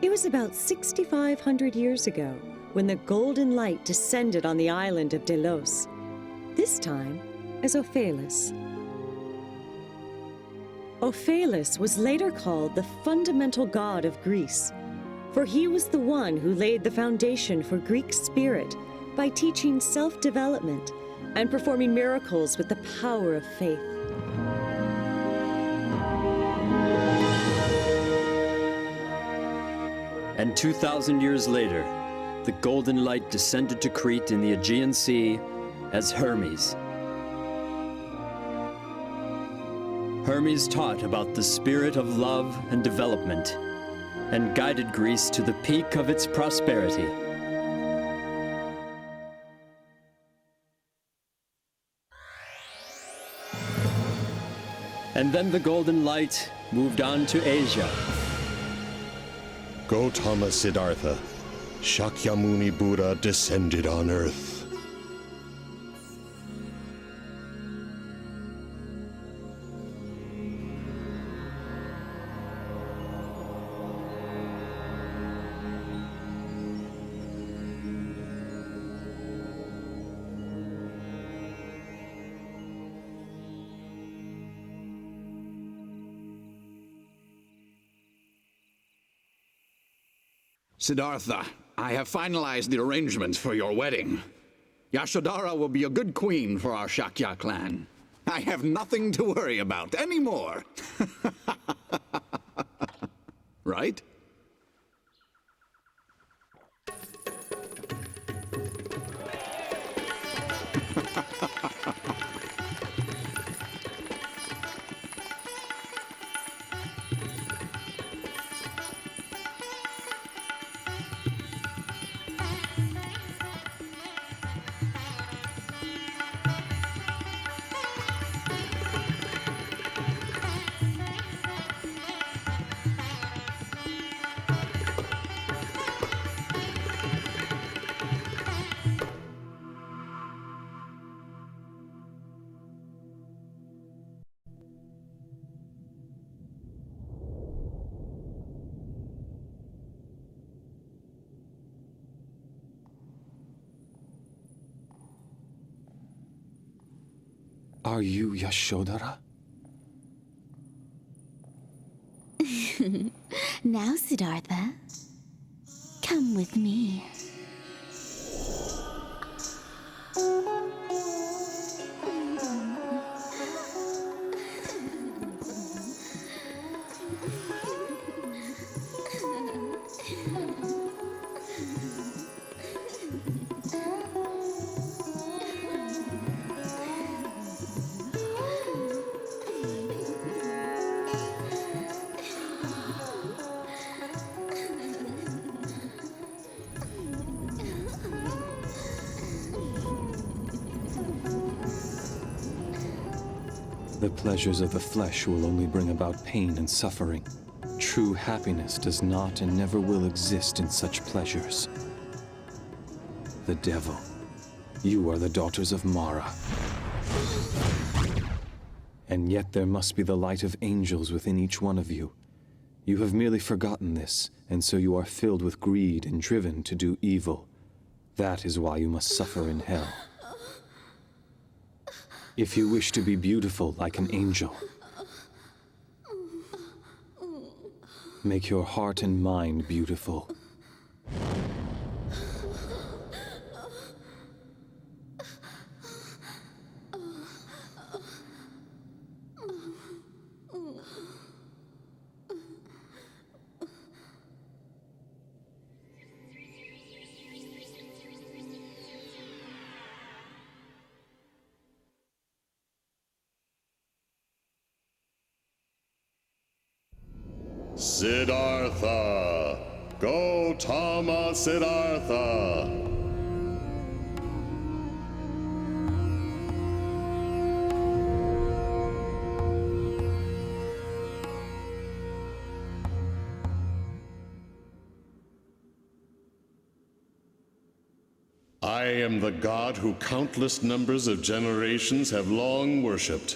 It was about 6,500 years ago when the golden light descended on the island of Delos, this time as Ophelis. Ophelis was later called the fundamental god of Greece, for he was the one who laid the foundation for Greek spirit by teaching self-development and performing miracles with the power of faith. And 2,000 years later, the golden light descended to Crete in the Aegean Sea as Hermes. Hermes taught about the spirit of love and development, and guided Greece to the peak of its prosperity. And then the golden light moved on to Asia. Gautama Siddhartha, Shakyamuni Buddha descended on Earth. Siddhartha, I have finalized the arrangements for your wedding. Yashodhara will be a good queen for our Shakya clan. I have nothing to worry about anymore. Right? Are you Yashodhara? Now, Siddhartha, come with me. The pleasures of the flesh will only bring about pain and suffering. True happiness does not and never will exist in such pleasures. The devil. You are the daughters of Mara. And yet there must be the light of angels within each one of you. You have merely forgotten this, and so you are filled with greed and driven to do evil. That is why you must suffer in hell. If you wish to be beautiful like an angel, make your heart and mind beautiful. Siddhartha! Gautama Siddhartha! I am the god who countless numbers of generations have long worshipped.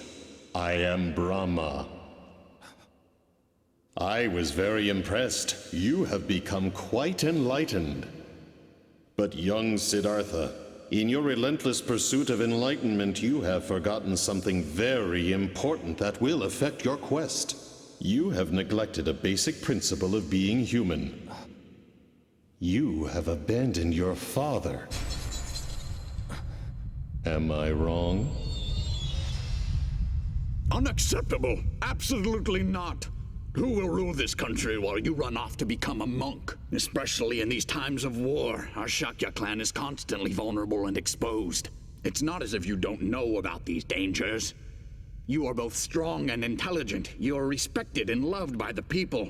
I am Brahma. I was very impressed. You have become quite enlightened. But young Siddhartha, in your relentless pursuit of enlightenment, you have forgotten something very important that will affect your quest. You have neglected a basic principle of being human. You have abandoned your father. Am I wrong? Unacceptable! Absolutely not! Who will rule this country while you run off to become a monk? Especially in these times of war, our Shakya clan is constantly vulnerable and exposed. It's not as if you don't know about these dangers. You are both strong and intelligent. You are respected and loved by the people.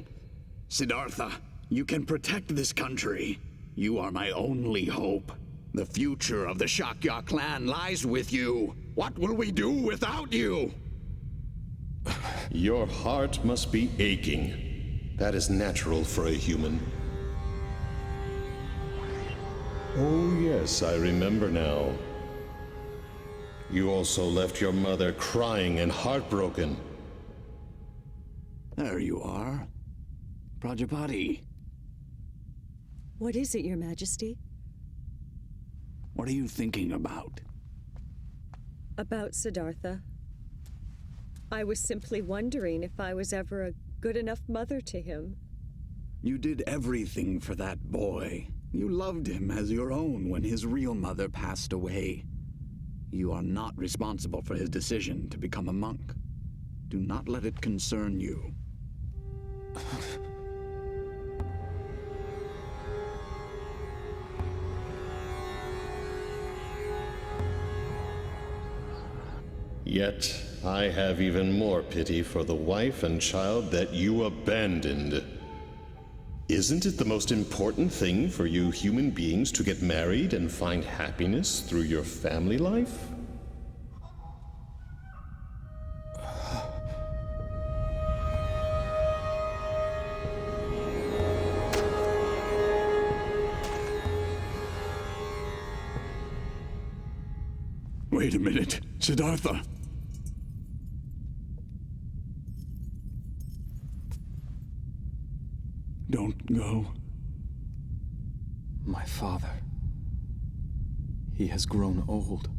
Siddhartha, you can protect this country. You are my only hope. The future of the Shakya clan lies with you. What will we do without you? Your heart must be aching. That is natural for a human. Oh yes, I remember now. You also left your mother crying and heartbroken. There you are. Prajapati. What is it, Your Majesty? What are you thinking about? About Siddhartha. I was simply wondering if I was ever a good enough mother to him. You did everything for that boy. You loved him as your own when his real mother passed away. You are not responsible for his decision to become a monk. Do not let it concern you. Yet, I have even more pity for the wife and child that you abandoned. Isn't it the most important thing for you human beings to get married and find happiness through your family life? Wait a minute, Siddhartha. Don't go. My father. He has grown old.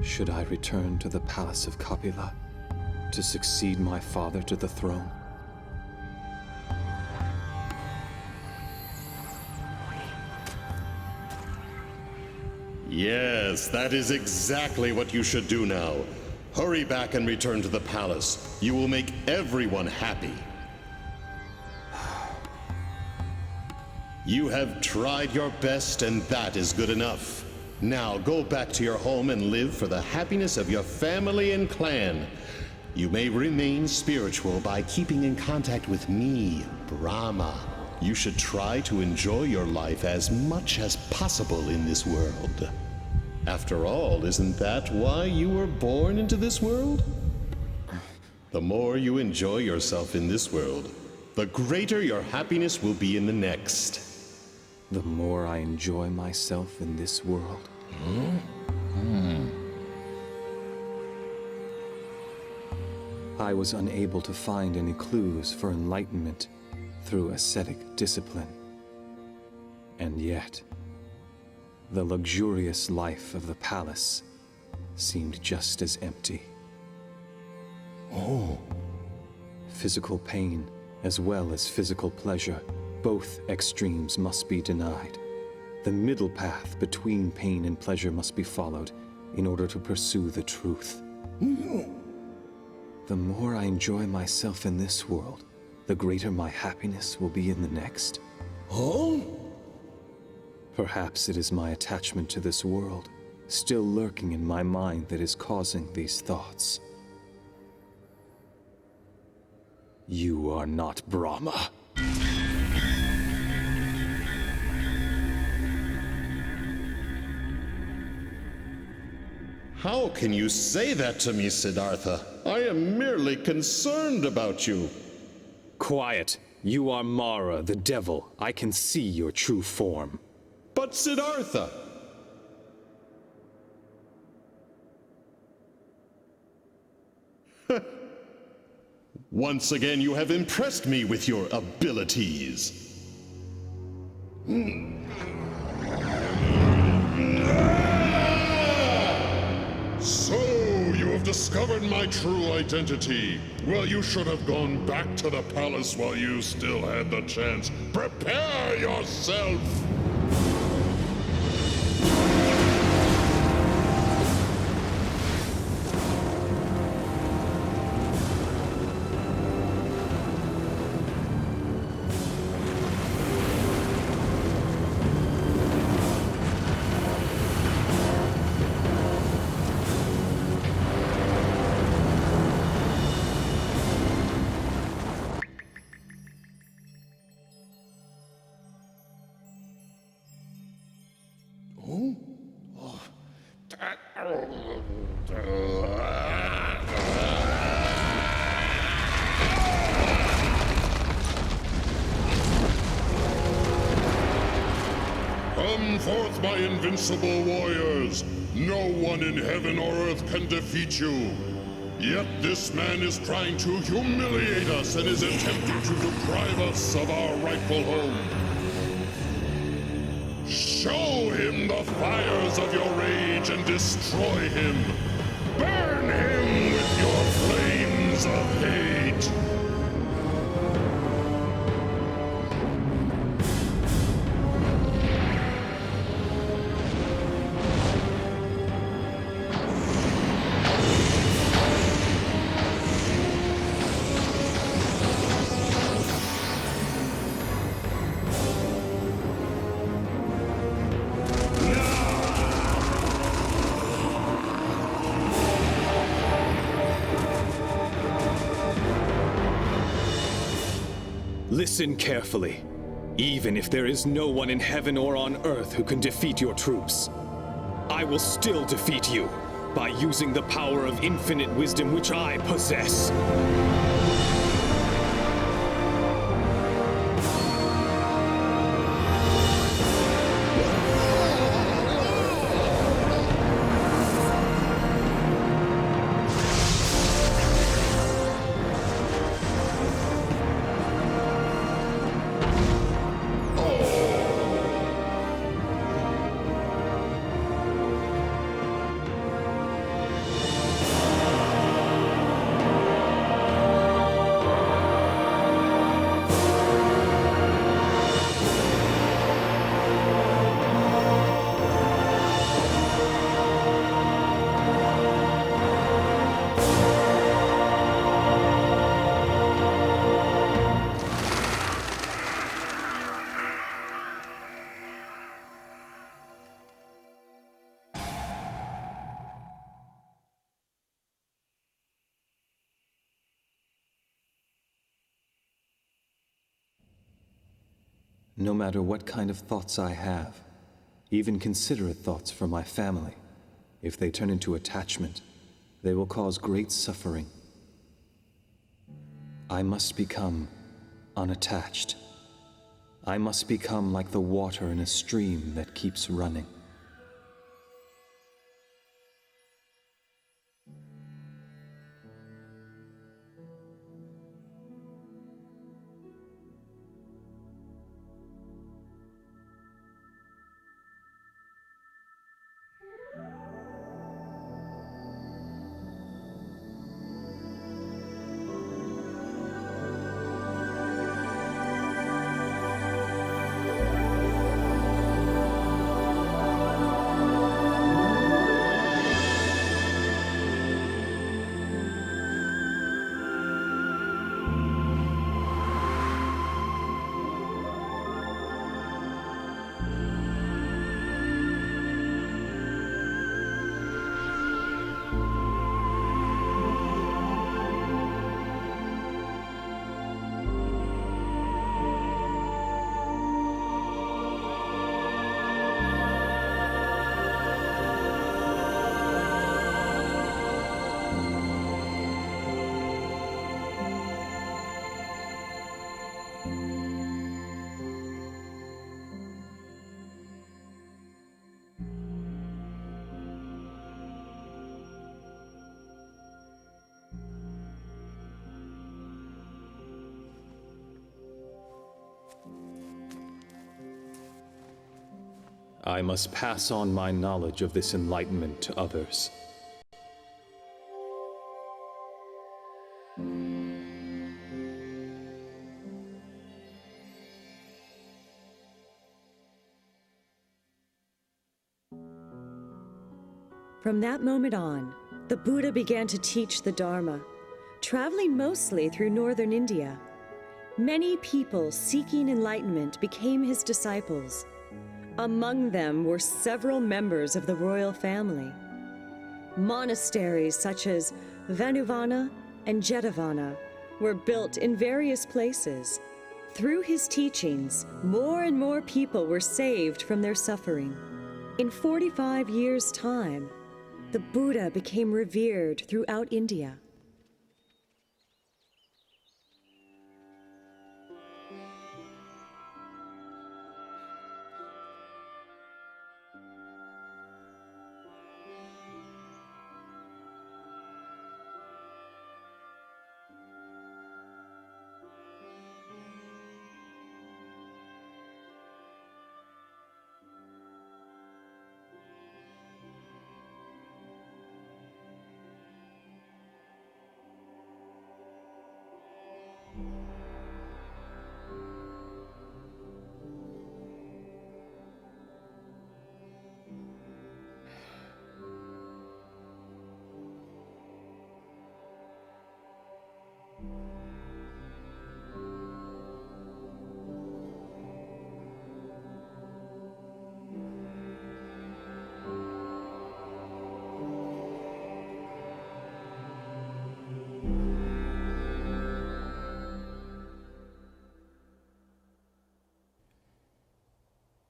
Should I return to the palace of Kapila to succeed my father to the throne? Yes, that is exactly what you should do now. Hurry back and return to the palace. You will make everyone happy. You have tried your best, and that is good enough. Now go back to your home and live for the happiness of your family and clan. You may remain spiritual by keeping in contact with me, Brahma. You should try to enjoy your life as much as possible in this world. After all, isn't that why you were born into this world? The more you enjoy yourself in this world, the greater your happiness will be in the next. The more I enjoy myself in this world. I was unable to find any clues for enlightenment through ascetic discipline. And yet, the luxurious life of the palace seemed just as empty. Oh. Physical pain, as well as physical pleasure, both extremes must be denied. The middle path between pain and pleasure must be followed in order to pursue the truth. The more I enjoy myself in this world, the greater my happiness will be in the next. Oh? Perhaps it is my attachment to this world, still lurking in my mind, that is causing these thoughts. You are not Brahma. How can you say that to me, Siddhartha? I am merely concerned about you. Quiet. You are Mara, the devil. I can see your true form. But Siddhartha! Once again, you have impressed me with your abilities. So, you have discovered my true identity. Well, you should have gone back to the palace while you still had the chance. Prepare yourself! Come forth, my invincible warriors! No one in heaven or earth can defeat you! Yet this man is trying to humiliate us and is attempting to deprive us of our rightful home. Show him the fires of your rage and destroy him! Burn him with your flames of hate! Listen carefully. Even if there is no one in heaven or on earth who can defeat your troops, I will still defeat you by using the power of infinite wisdom which I possess. No matter what kind of thoughts I have, even considerate thoughts for my family, if they turn into attachment, they will cause great suffering. I must become unattached. I must become like the water in a stream that keeps running. I must pass on my knowledge of this enlightenment to others. From that moment on, the Buddha began to teach the Dharma, traveling mostly through northern India. Many people seeking enlightenment became his disciples. Among them were several members of the royal family. Monasteries such as Vanuvana and Jetavana were built in various places. Through his teachings, more and more people were saved from their suffering. In 45 years' time, the Buddha became revered throughout India.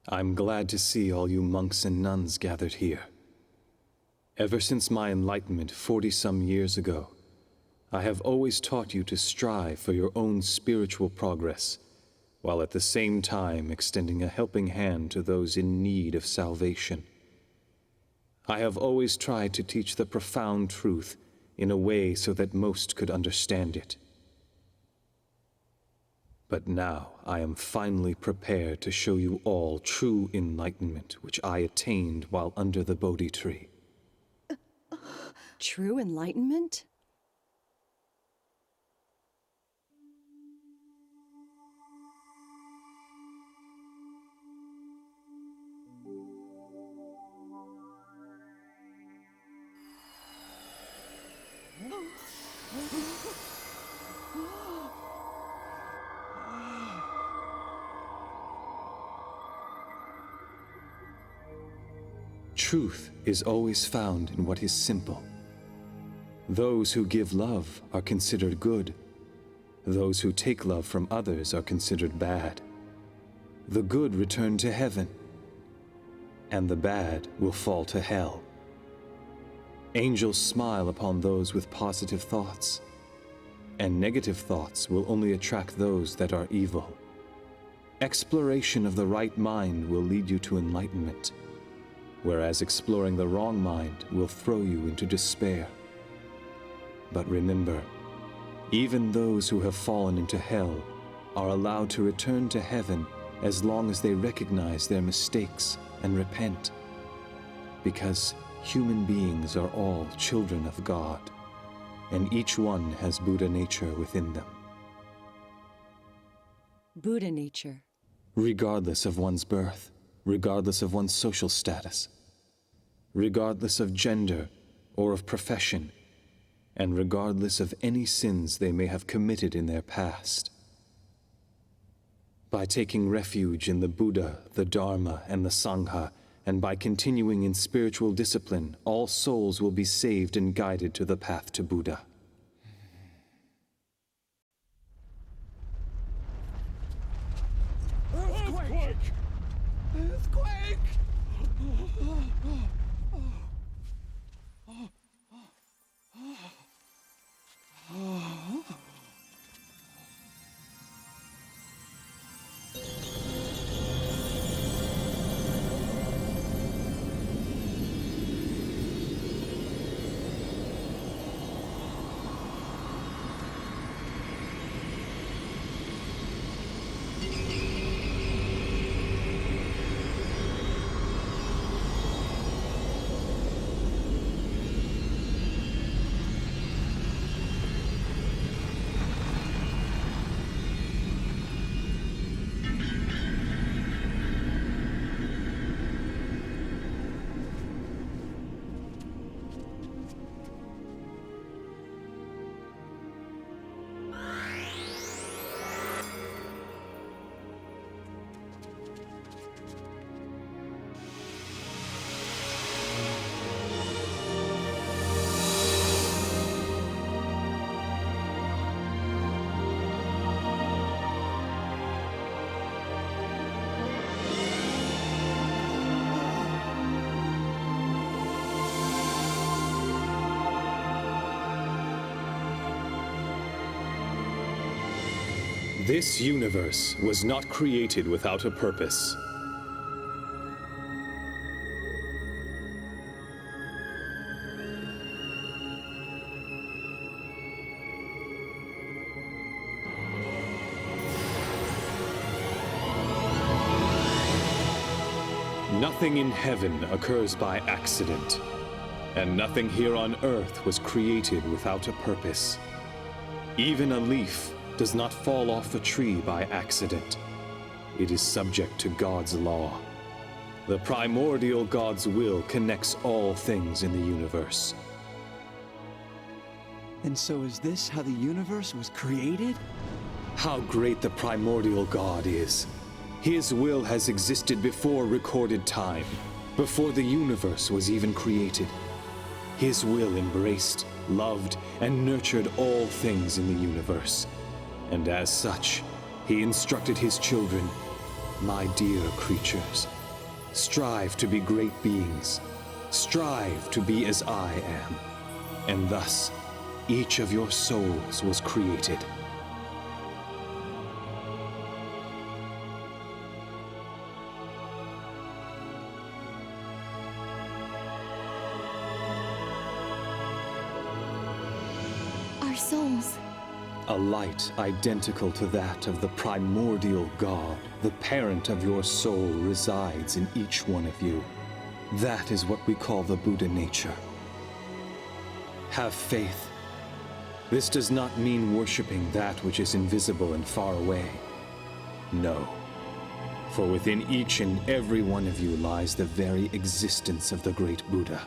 I'm glad to see all you monks and nuns gathered here. Ever since my enlightenment 40-some years ago, I have always taught you to strive for your own spiritual progress, while at the same time extending a helping hand to those in need of salvation. I have always tried to teach the profound truth in a way so that most could understand it. But now I am finally prepared to show you all true enlightenment which I attained while under the Bodhi tree. True enlightenment? Truth is always found in what is simple. Those who give love are considered good. Those who take love from others are considered bad. The good return to heaven, and the bad will fall to hell. Angels smile upon those with positive thoughts, and negative thoughts will only attract those that are evil. Exploration of the right mind will lead you to enlightenment, whereas exploring the wrong mind will throw you into despair. But remember, even those who have fallen into hell are allowed to return to heaven as long as they recognize their mistakes and repent, because human beings are all children of God, and each one has Buddha nature within them. Buddha nature. Regardless of one's birth, regardless of one's social status, regardless of gender or of profession, and regardless of any sins they may have committed in their past. By taking refuge in the Buddha, the Dharma, and the Sangha, and by continuing in spiritual discipline, all souls will be saved and guided to the path to Buddha. Earthquake! Earthquake! This universe was not created without a purpose. Nothing in heaven occurs by accident, and nothing here on earth was created without a purpose. Even a leaf does not fall off a tree by accident. It is subject to God's law. The primordial God's will connects all things in the universe. And so is this how the universe was created? How great the primordial God is! His will has existed before recorded time, before the universe was even created. His will embraced, loved, and nurtured all things in the universe. And as such, he instructed his children, "My dear creatures, strive to be great beings. Strive to be as I am." And thus, each of your souls was created. Our souls. A light identical to that of the primordial God, the parent of your soul, resides in each one of you. That is what we call the Buddha nature. Have faith. This does not mean worshiping that which is invisible and far away. No. For within each and every one of you lies the very existence of the great Buddha.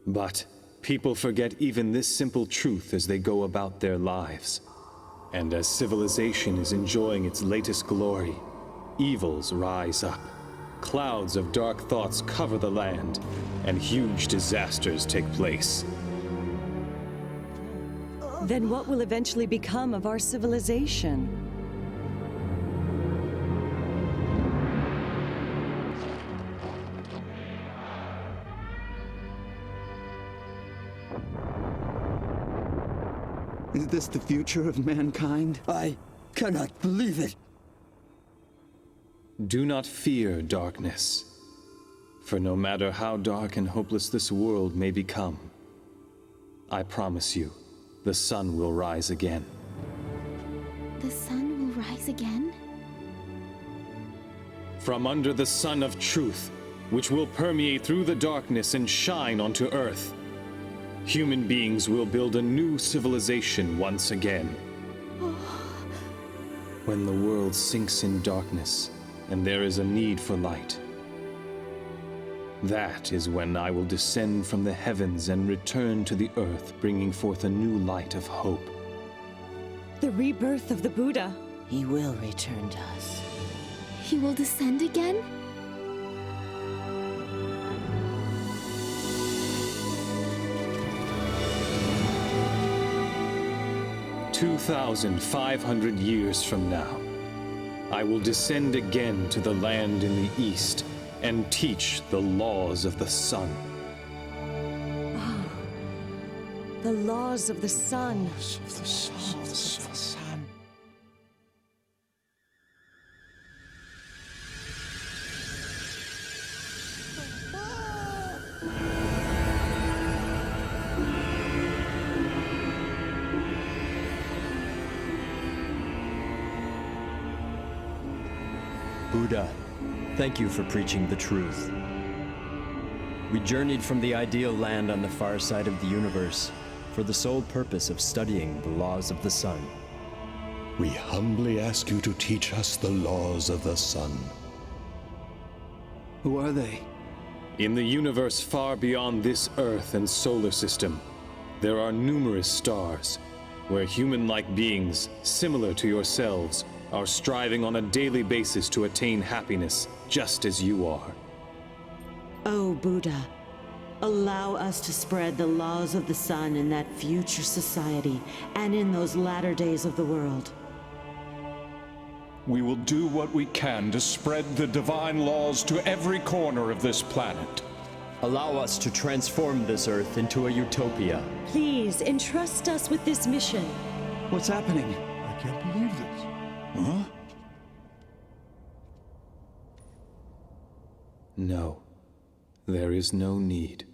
But people forget even this simple truth as they go about their lives. And as civilization is enjoying its latest glory, evils rise up. Clouds of dark thoughts cover the land, and huge disasters take place. Then what will eventually become of our civilization? Is this the future of mankind? I cannot believe it. Do not fear darkness, for no matter how dark and hopeless this world may become, I promise you, the sun will rise again. The sun will rise again? From under the sun of truth, which will permeate through the darkness and shine onto earth, human beings will build a new civilization once again. When the world sinks in darkness, and there is a need for light, that is when I will descend from the heavens and return to the earth, bringing forth a new light of hope. The rebirth of the Buddha. He will return to us. He will descend again? 2,500 years from now, I will descend again to the land in the east and teach the laws of the sun. Ah, the laws of the sun. Buddha, thank you for preaching the truth. We journeyed from the ideal land on the far side of the universe for the sole purpose of studying the laws of the sun. We humbly ask you to teach us the laws of the sun. Who are they? In the universe far beyond this Earth and solar system, there are numerous stars where human-like beings, similar to yourselves, are striving on a daily basis to attain happiness, just as you are. O Buddha, allow us to spread the laws of the sun in that future society and in those latter days of the world. We will do what we can to spread the divine laws to every corner of this planet. Allow us to transform this Earth into a utopia. Please entrust us with this mission. What's happening? I can't believe this. Huh? No, there is no need.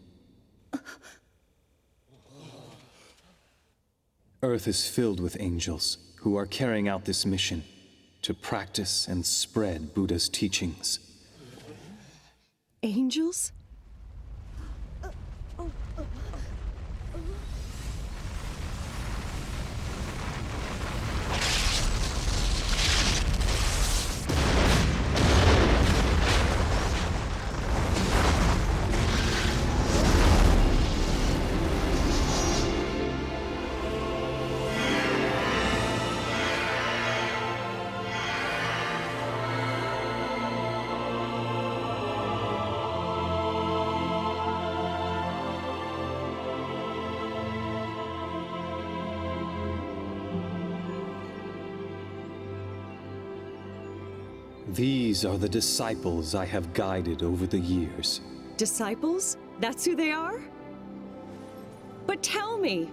Earth is filled with angels who are carrying out this mission to practice and spread Buddha's teachings. Angels? These are the disciples I have guided over the years. Disciples? That's who they are? But tell me,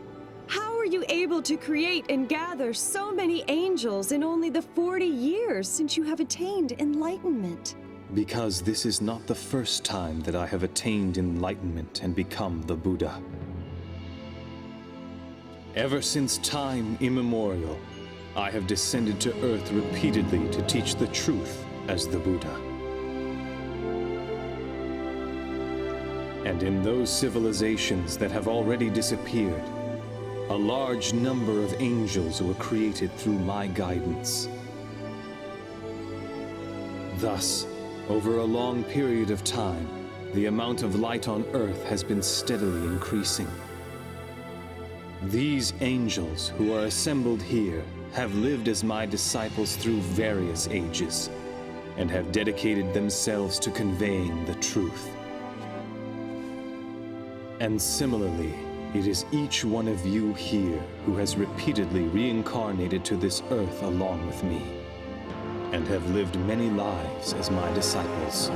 how are you able to create and gather so many angels in only the 40 years since you have attained enlightenment? Because this is not the first time that I have attained enlightenment and become the Buddha. Ever since time immemorial, I have descended to Earth repeatedly to teach the truth as the Buddha. And in those civilizations that have already disappeared, a large number of angels were created through my guidance. Thus, over a long period of time, the amount of light on Earth has been steadily increasing. These angels who are assembled here have lived as my disciples through various ages, and have dedicated themselves to conveying the truth. And similarly, it is each one of you here who has repeatedly reincarnated to this earth along with me, and have lived many lives as my disciples.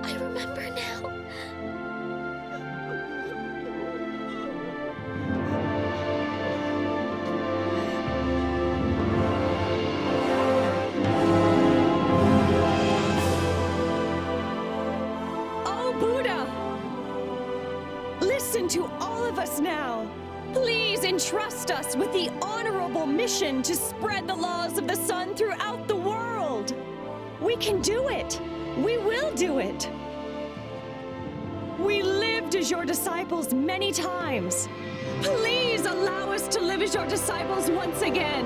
I remember now. Oh, Buddha! Listen to all of us now. Please entrust us with the honorable mission to spread the laws of the sun throughout the world. We can do it. We will do it. We lived as your disciples many times. Please allow us to live as your disciples once again.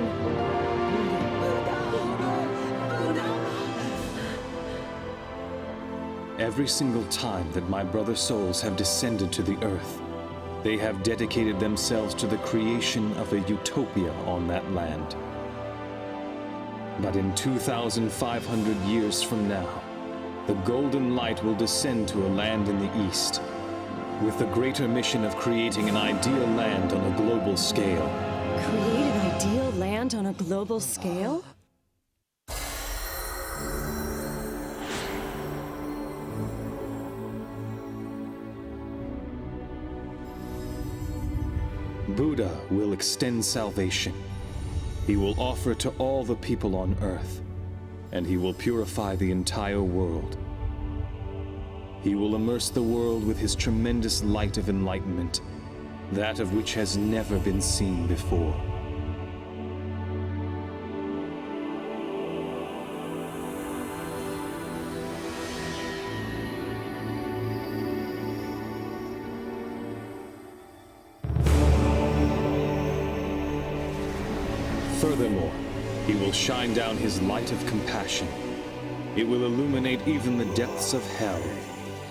Every single time that my brother souls have descended to the earth, they have dedicated themselves to the creation of a utopia on that land. But in 2,500 years from now, the golden light will descend to a land in the east, with the greater mission of creating an ideal land on a global scale. Create an ideal land on a global scale? Buddha will extend salvation. He will offer it to all the people on earth, and he will purify the entire world. He will immerse the world with his tremendous light of enlightenment, that of which has never been seen before. Furthermore, he will shine down his light of compassion. It will illuminate even the depths of hell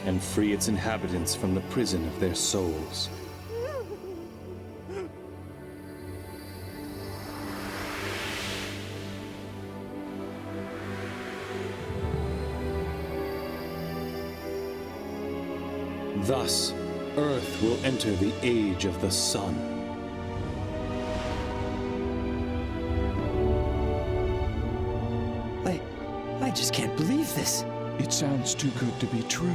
and free its inhabitants from the prison of their souls. Thus, Earth will enter the age of the sun. I just can't believe this. It sounds too good to be true.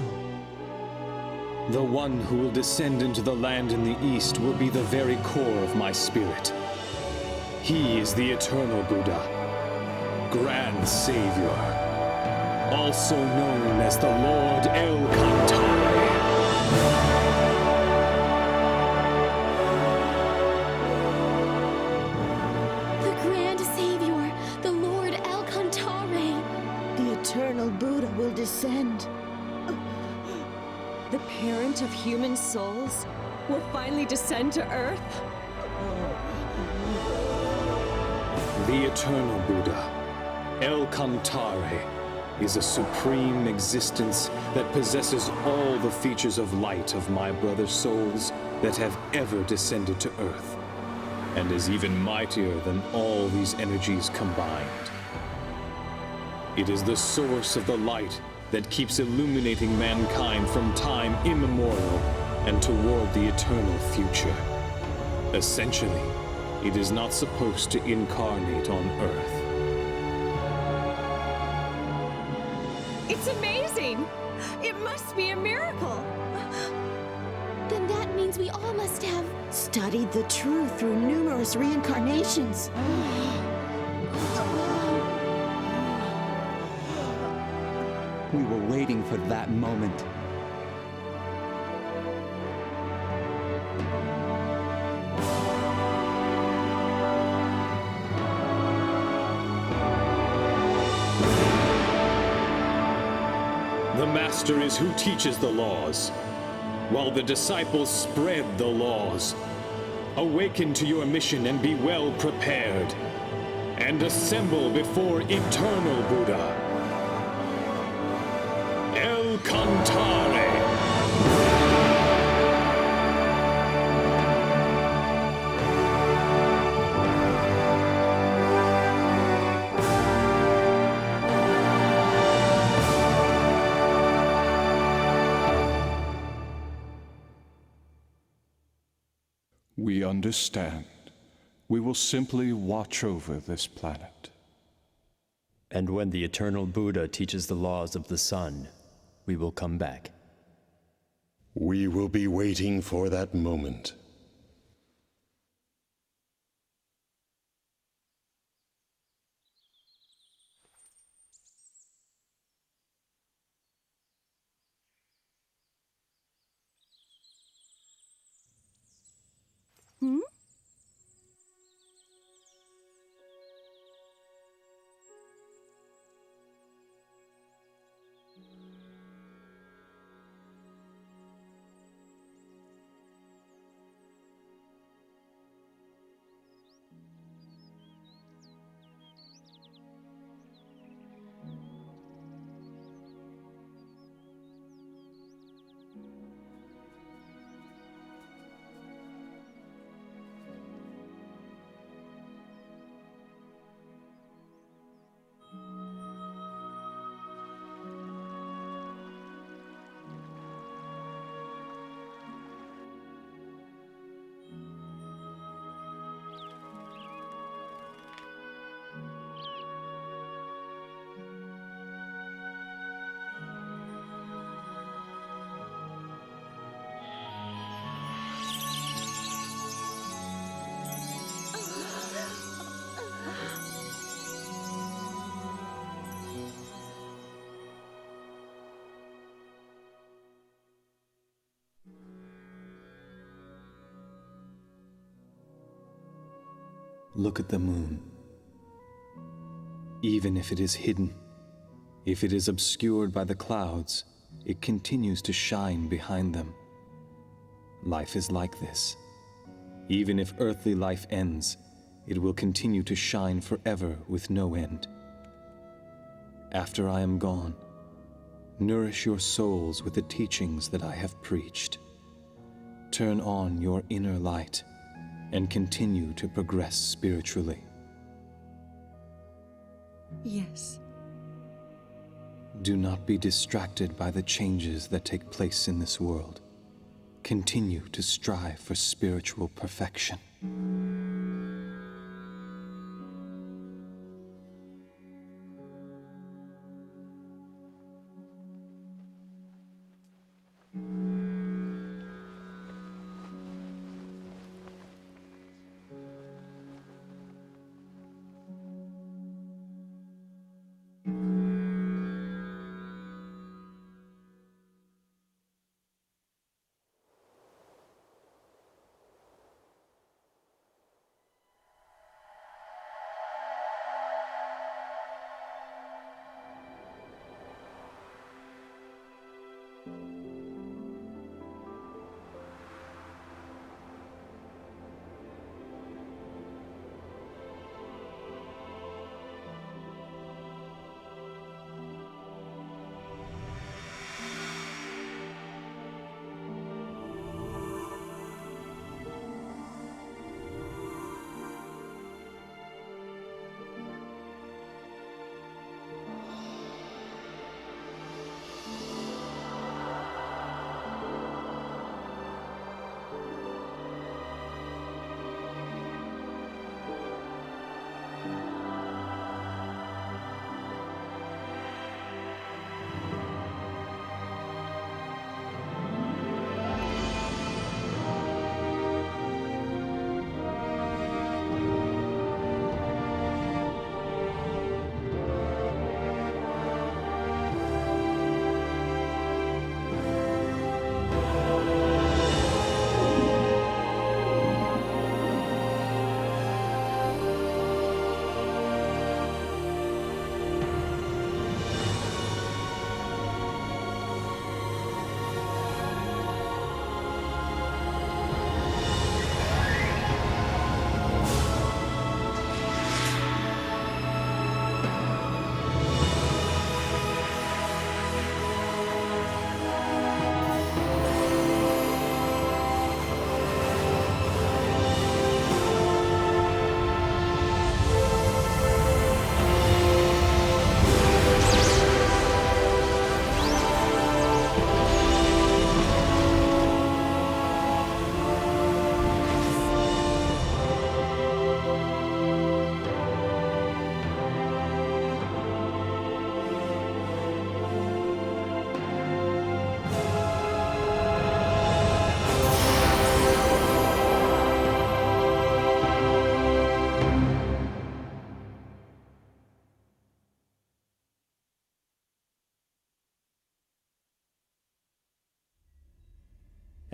The one who will descend into the land in the east will be the very core of my spirit. He is the eternal Buddha, Grand Savior, also known as the Lord El Cantare. The Grand Savior, the Lord El Cantare. The eternal Buddha will descend. The parent of human souls will finally descend to Earth? The eternal Buddha, El Cantare, is a supreme existence that possesses all the features of light of my brother souls that have ever descended to Earth, and is even mightier than all these energies combined. It is the source of the light that keeps illuminating mankind from time immemorial and toward the eternal future. Essentially, it is not supposed to incarnate on Earth. It's amazing! It must be a miracle! Then that means we all must have studied the truth through numerous reincarnations. We were waiting for that moment. The Master is who teaches the laws, while the disciples spread the laws. Awaken to your mission and be well prepared, and assemble before eternal Buddha, El Cantare. We understand. We will simply watch over this planet. And when the eternal Buddha teaches the laws of the sun, we will come back. We will be waiting for that moment. Hmm? Look at the moon. Even if it is hidden, if it is obscured by the clouds, it continues to shine behind them. Life is like this. Even if earthly life ends, it will continue to shine forever with no end. After I am gone, nourish your souls with the teachings that I have preached. Turn on your inner light and continue to progress spiritually. Yes. Do not be distracted by the changes that take place in this world. Continue to strive for spiritual perfection.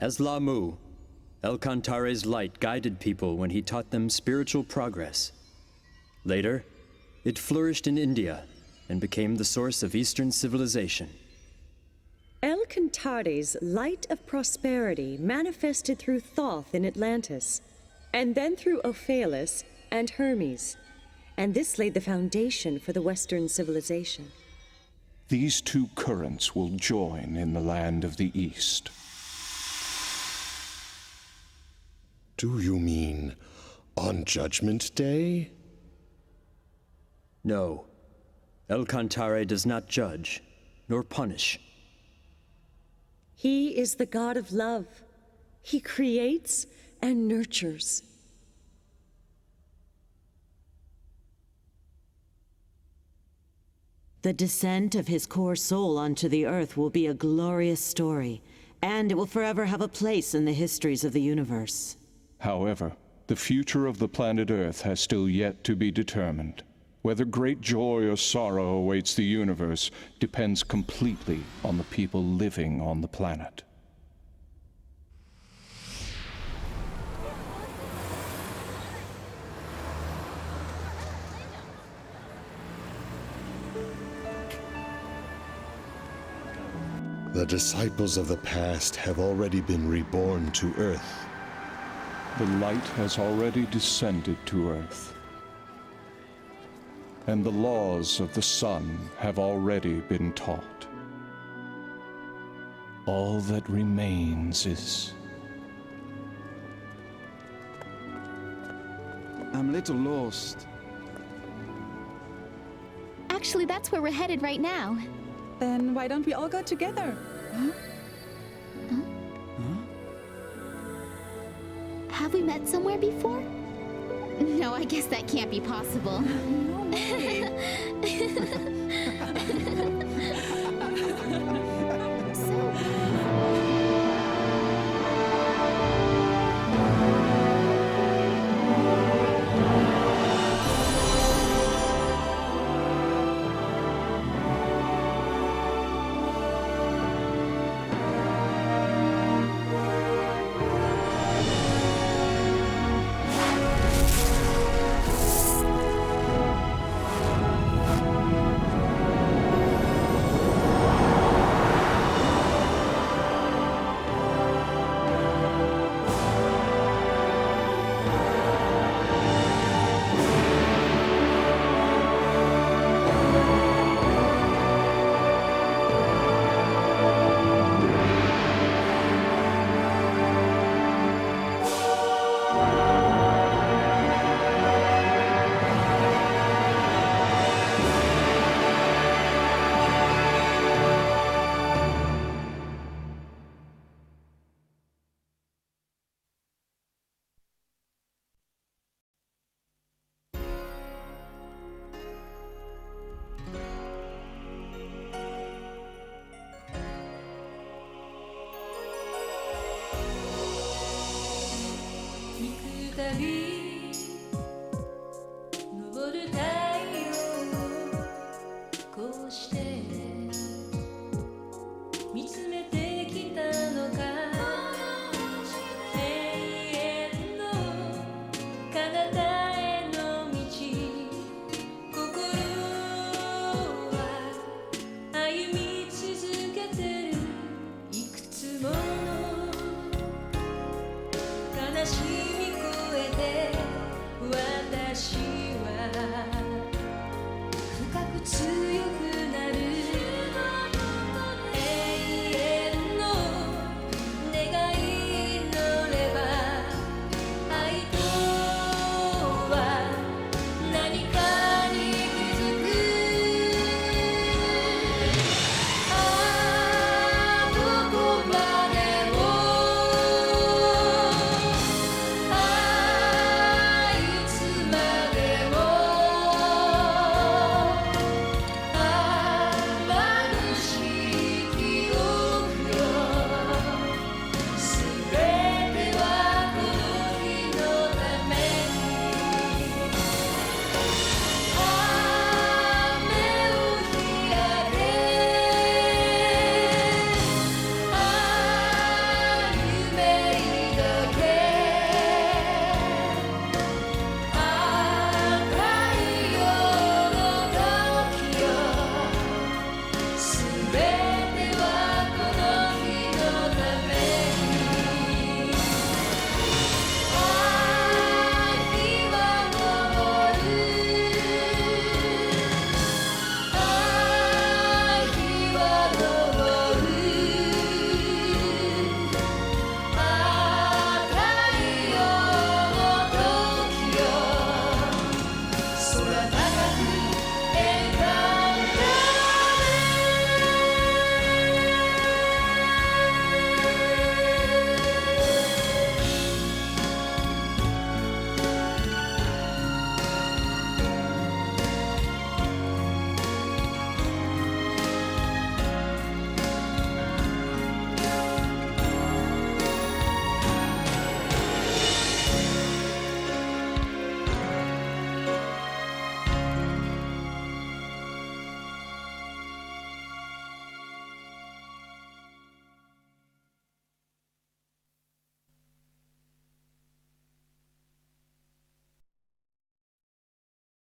As Lah'mu, El-Kantare's light guided people when he taught them spiritual progress. Later, it flourished in India and became the source of Eastern civilization. El-Kantare's light of prosperity manifested through Thoth in Atlantis, and then through Ophalis and Hermes, and this laid the foundation for the Western civilization. These two currents will join in the land of the East. Do you mean on Judgment Day? No. El-Kantare does not judge, nor punish. He is the god of love. He creates and nurtures. The descent of his core soul onto the earth will be a glorious story, and it will forever have a place in the histories of the universe. However, the future of the planet Earth has still yet to be determined. Whether great joy or sorrow awaits the universe depends completely on the people living on the planet. The disciples of the past have already been reborn to Earth. The light has already descended to Earth. And the laws of the sun have already been taught. All that remains is... I'm a little lost. Actually, that's where we're headed right now. Then why don't we all go together? Huh? Have we met somewhere before? No, I guess that can't be possible. No way. 그다리